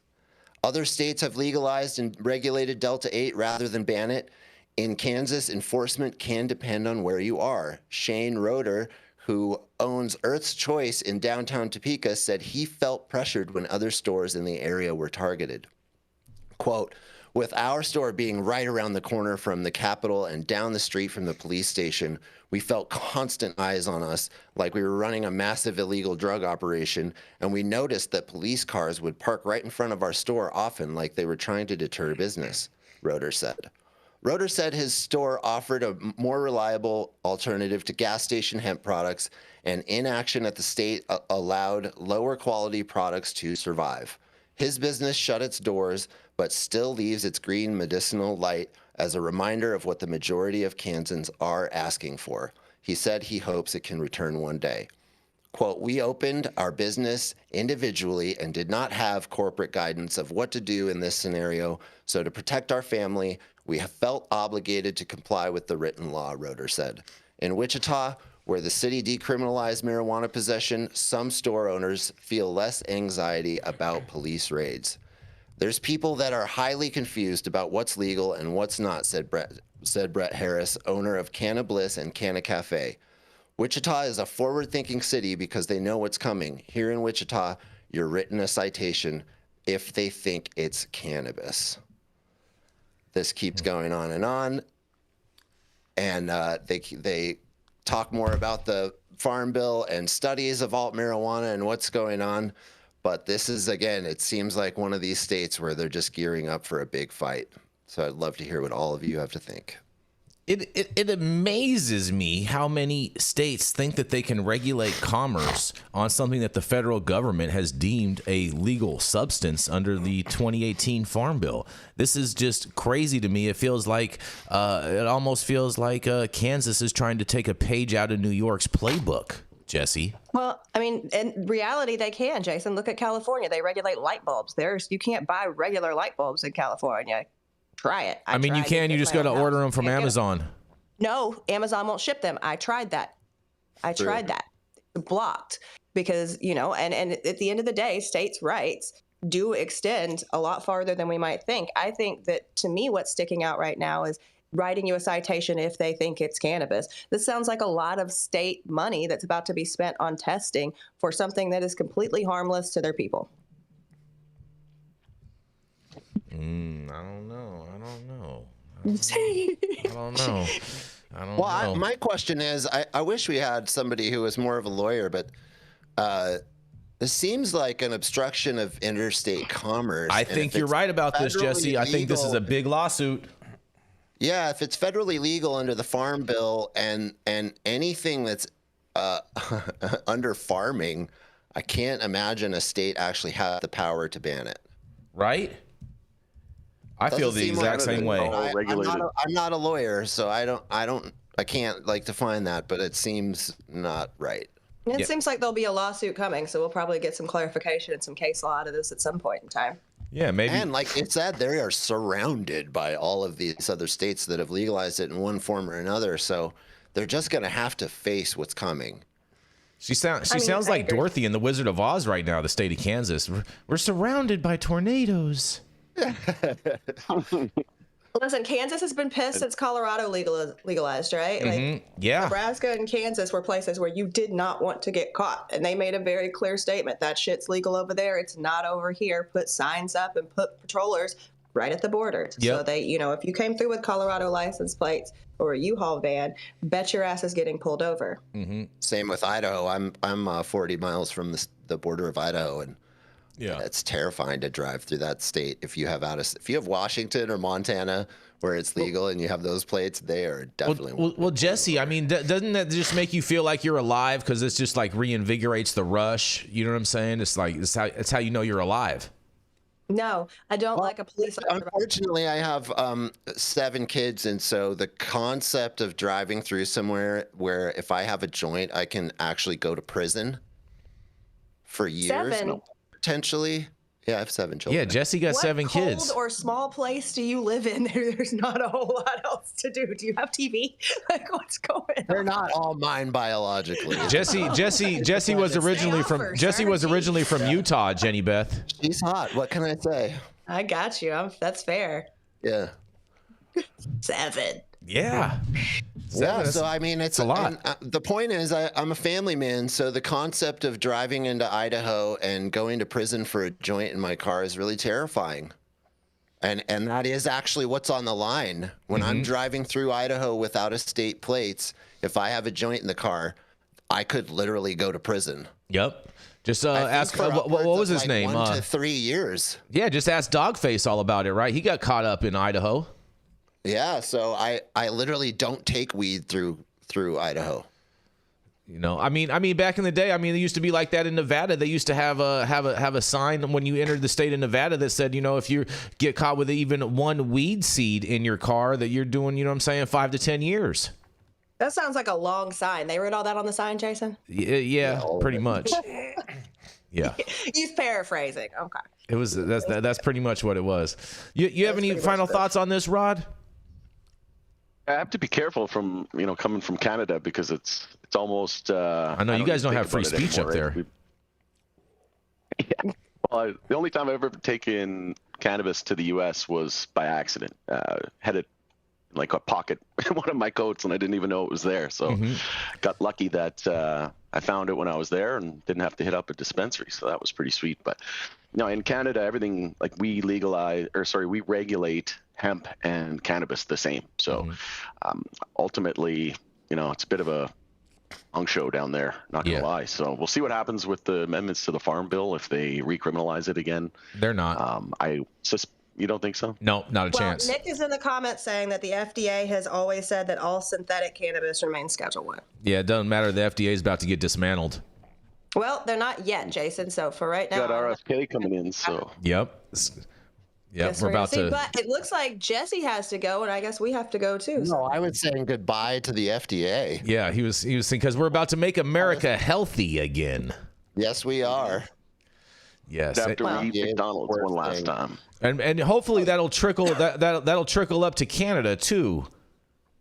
[SPEAKER 5] Other states have legalized and regulated Delta 8 rather than ban it. In Kansas, enforcement can depend on where you are. Shane Roeder, who owns Earth's Choice in downtown Topeka, said he felt pressured when other stores in the area were targeted. Quote, with our store being right around the corner from the Capitol and down the street from the police station, we felt constant eyes on us, like we were running a massive illegal drug operation, and we noticed that police cars would park right in front of our store often like they were trying to deter business, Roeder said. Roeder said his store offered a more reliable alternative to gas station hemp products, and inaction at the state allowed lower quality products to survive. His business shut its doors, but still leaves its green medicinal light as a reminder of what the majority of Kansans are asking for. He said he hopes it can return one day. Quote, we opened our business individually and did not have corporate guidance of what to do in this scenario, so to protect our family, we have felt obligated to comply with the written law, Roeder said. In Wichita, where the city decriminalized marijuana possession, some store owners feel less anxiety about police raids. There's people that are highly confused about what's legal and what's not, said Brett Harris, owner of Canna Bliss and Canna Cafe. Wichita is a forward-thinking city because they know what's coming. Here in Wichita, you're written a citation if they think it's cannabis. This keeps going on, and they talk more about the Farm Bill and studies of alt marijuana and what's going on. But this is, again, it seems like one of these states where they're just gearing up for a big fight. So I'd love to hear what all of you have to think.
[SPEAKER 1] It amazes me how many states think that they can regulate commerce on something that the federal government has deemed a legal substance under the 2018 Farm Bill. This is just crazy to me. It feels like it almost feels like Kansas is trying to take a page out of New York's playbook. Jesse.
[SPEAKER 3] Well, I mean, in reality, they can, Jason. Look at California. They regulate light bulbs. You can't buy regular light bulbs in California. Try it.
[SPEAKER 1] I mean, you can. You just got to order them from Amazon.
[SPEAKER 3] No, Amazon won't ship them. I tried that. Blocked because, and at the end of the day, states' rights do extend a lot farther than we might think. I think that, to me, what's sticking out right now is writing you a citation if they think it's cannabis. This sounds like a lot of state money that's about to be spent on testing for something that is completely harmless to their people.
[SPEAKER 1] I don't know.
[SPEAKER 5] My question is, I wish we had somebody who was more of a lawyer, but this seems like an obstruction of interstate commerce.
[SPEAKER 1] I think you're right about this, Jesse. I think this is a big lawsuit.
[SPEAKER 5] Yeah, if it's federally legal under the Farm Bill and anything that's under farming, I can't imagine a state actually has the power to ban it.
[SPEAKER 1] Right? I feel the exact same way.
[SPEAKER 5] I'm not a lawyer, so I can't define that, but it seems not right.
[SPEAKER 3] It seems like there'll be a lawsuit coming, so we'll probably get some clarification and some case law out of this at some point in time.
[SPEAKER 1] Yeah, maybe.
[SPEAKER 5] And like it said, they are surrounded by all of these other states that have legalized it in one form or another. So they're just going to have to face what's coming.
[SPEAKER 1] She sounds like Dorothy in The Wizard of Oz right now, the state of Kansas. We're surrounded by tornadoes.
[SPEAKER 3] Listen, Kansas has been pissed since Colorado legalized, right?
[SPEAKER 1] Mm-hmm. Yeah.
[SPEAKER 3] Nebraska and Kansas were places where you did not want to get caught. And they made a very clear statement. That shit's legal over there. It's not over here. Put signs up and put patrollers right at the border. Yep. So they, if you came through with Colorado license plates or a U-Haul van, bet your ass is getting pulled over.
[SPEAKER 5] Mm-hmm. Same with Idaho. I'm 40 miles from the border of Idaho, and
[SPEAKER 1] Yeah,
[SPEAKER 5] it's terrifying to drive through that state. If you have Washington or Montana where it's legal and you have those plates, they are definitely.
[SPEAKER 1] Well, Jesse, I mean, doesn't that just make you feel like you're alive? Because it's just like reinvigorates the rush. You know what I'm saying? It's like it's how you know you're alive.
[SPEAKER 3] No, I don't like a police officer.
[SPEAKER 5] Unfortunately, I have 7 kids, and so the concept of driving through somewhere where if I have a joint, I can actually go to prison for years,
[SPEAKER 3] 7?
[SPEAKER 5] Potentially. Yeah, I have 7 children.
[SPEAKER 1] Yeah, Jesse got 7 kids.
[SPEAKER 3] What cold or small place do you live in? There's not a whole lot else to do. Do you have TV? Like, what's going on?
[SPEAKER 5] They're not all mine biologically.
[SPEAKER 1] Jesse was originally from Utah, Jenny Beth.
[SPEAKER 5] She's hot. What can I say?
[SPEAKER 3] I got you. That's fair.
[SPEAKER 5] Yeah.
[SPEAKER 3] 7.
[SPEAKER 1] Yeah.
[SPEAKER 5] Yeah, so I mean, it's
[SPEAKER 1] a lot.
[SPEAKER 5] The point is, I'm a family man, so the concept of driving into Idaho and going to prison for a joint in my car is really terrifying. And that is actually what's on the line. When I'm driving through Idaho without a state plates, if I have a joint in the car, I could literally go to prison.
[SPEAKER 1] Yep. Just ask, what was his name?
[SPEAKER 5] 1 to 3 years.
[SPEAKER 1] Yeah, just ask Dogface all about it, right? He got caught up in Idaho.
[SPEAKER 5] Yeah, so I literally don't take weed through Idaho.
[SPEAKER 1] You know, I mean, back in the day, they used to be like that in Nevada. They used to have a sign when you entered the state of Nevada that said, you know, if you get caught with even one weed seed in your car, that you're doing, you know what I'm saying, 5 to 10 years.
[SPEAKER 3] That sounds like a long sign. They wrote all that on the sign, Jason?
[SPEAKER 1] Yeah, pretty much. Yeah.
[SPEAKER 3] He's paraphrasing. Okay.
[SPEAKER 1] It was that's pretty much what it was. You have any final thoughts on this, Rod?
[SPEAKER 6] I have to be careful from, coming from Canada because it's almost.
[SPEAKER 1] I know you guys don't have free speech up there.
[SPEAKER 6] Yeah. Well, the only time I've ever taken cannabis to the U.S. was by accident. Had it in like a pocket in one of my coats, and I didn't even know it was there. So got lucky that I found it when I was there and didn't have to hit up a dispensary. So that was pretty sweet. But in Canada, everything like we regulate hemp and cannabis the same. So ultimately, it's a bit of a long show down there, not gonna lie. So we'll see what happens with the amendments to the farm bill if they recriminalize it again.
[SPEAKER 1] They're not.
[SPEAKER 6] You don't think so?
[SPEAKER 1] No, not a chance.
[SPEAKER 3] Nick is in the comments saying that the FDA has always said that all synthetic cannabis remains Schedule 1.
[SPEAKER 1] Yeah, it doesn't matter. The FDA is about to get dismantled.
[SPEAKER 3] Well, they're not yet, Jason. So for right now,
[SPEAKER 6] got RFK coming in. So
[SPEAKER 1] yep, we're about to.
[SPEAKER 3] But it looks like Jesse has to go, and I guess we have to go too.
[SPEAKER 5] No, I was saying goodbye to the FDA.
[SPEAKER 1] Yeah, he was saying because we're about to make America healthy again.
[SPEAKER 5] Yes, we are.
[SPEAKER 1] Yes,
[SPEAKER 6] after we eat McDonald's one last time,
[SPEAKER 1] and hopefully that'll trickle that'll trickle up to Canada too.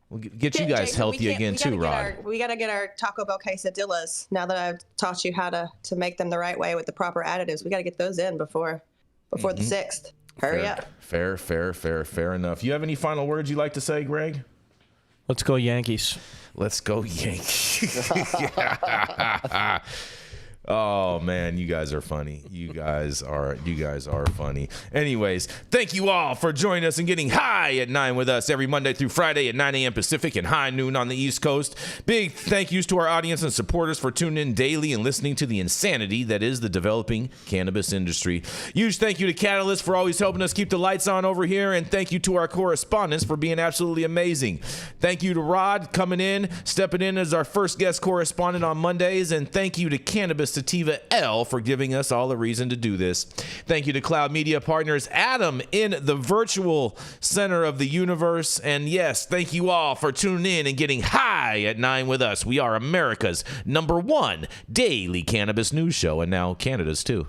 [SPEAKER 1] We'll get you guys healthy again too, Rod.
[SPEAKER 3] We got to get our Taco Bell quesadillas. Now that I've taught you how to make them the right way with the proper additives, we got to get those in before the 6th. Hurry up.
[SPEAKER 1] Fair enough. You have any final words you'd like to say, Greg?
[SPEAKER 7] Let's go Yankees.
[SPEAKER 1] Let's go Yankees. Oh man, you guys are funny. You guys are funny. Anyways, thank you all for joining us and getting high at 9 with us every Monday through Friday at 9 a.m. Pacific and high noon on the East Coast. Big thank yous to our audience and supporters for tuning in daily and listening to the insanity that is the developing cannabis industry. Huge thank you to Catalyst for always helping us keep the lights on over here, and thank you to our correspondents for being absolutely amazing. Thank you to Rod coming in, stepping in as our first guest correspondent on Mondays, and thank you to Cannabis Sativa L for giving us all the reason to do this. Thank you to Cloud Media Partners, Adam in the virtual center of the universe. And yes, thank you all for tuning in and getting high at 9 with us. We are America's #1 daily cannabis news show, and now Canada's too.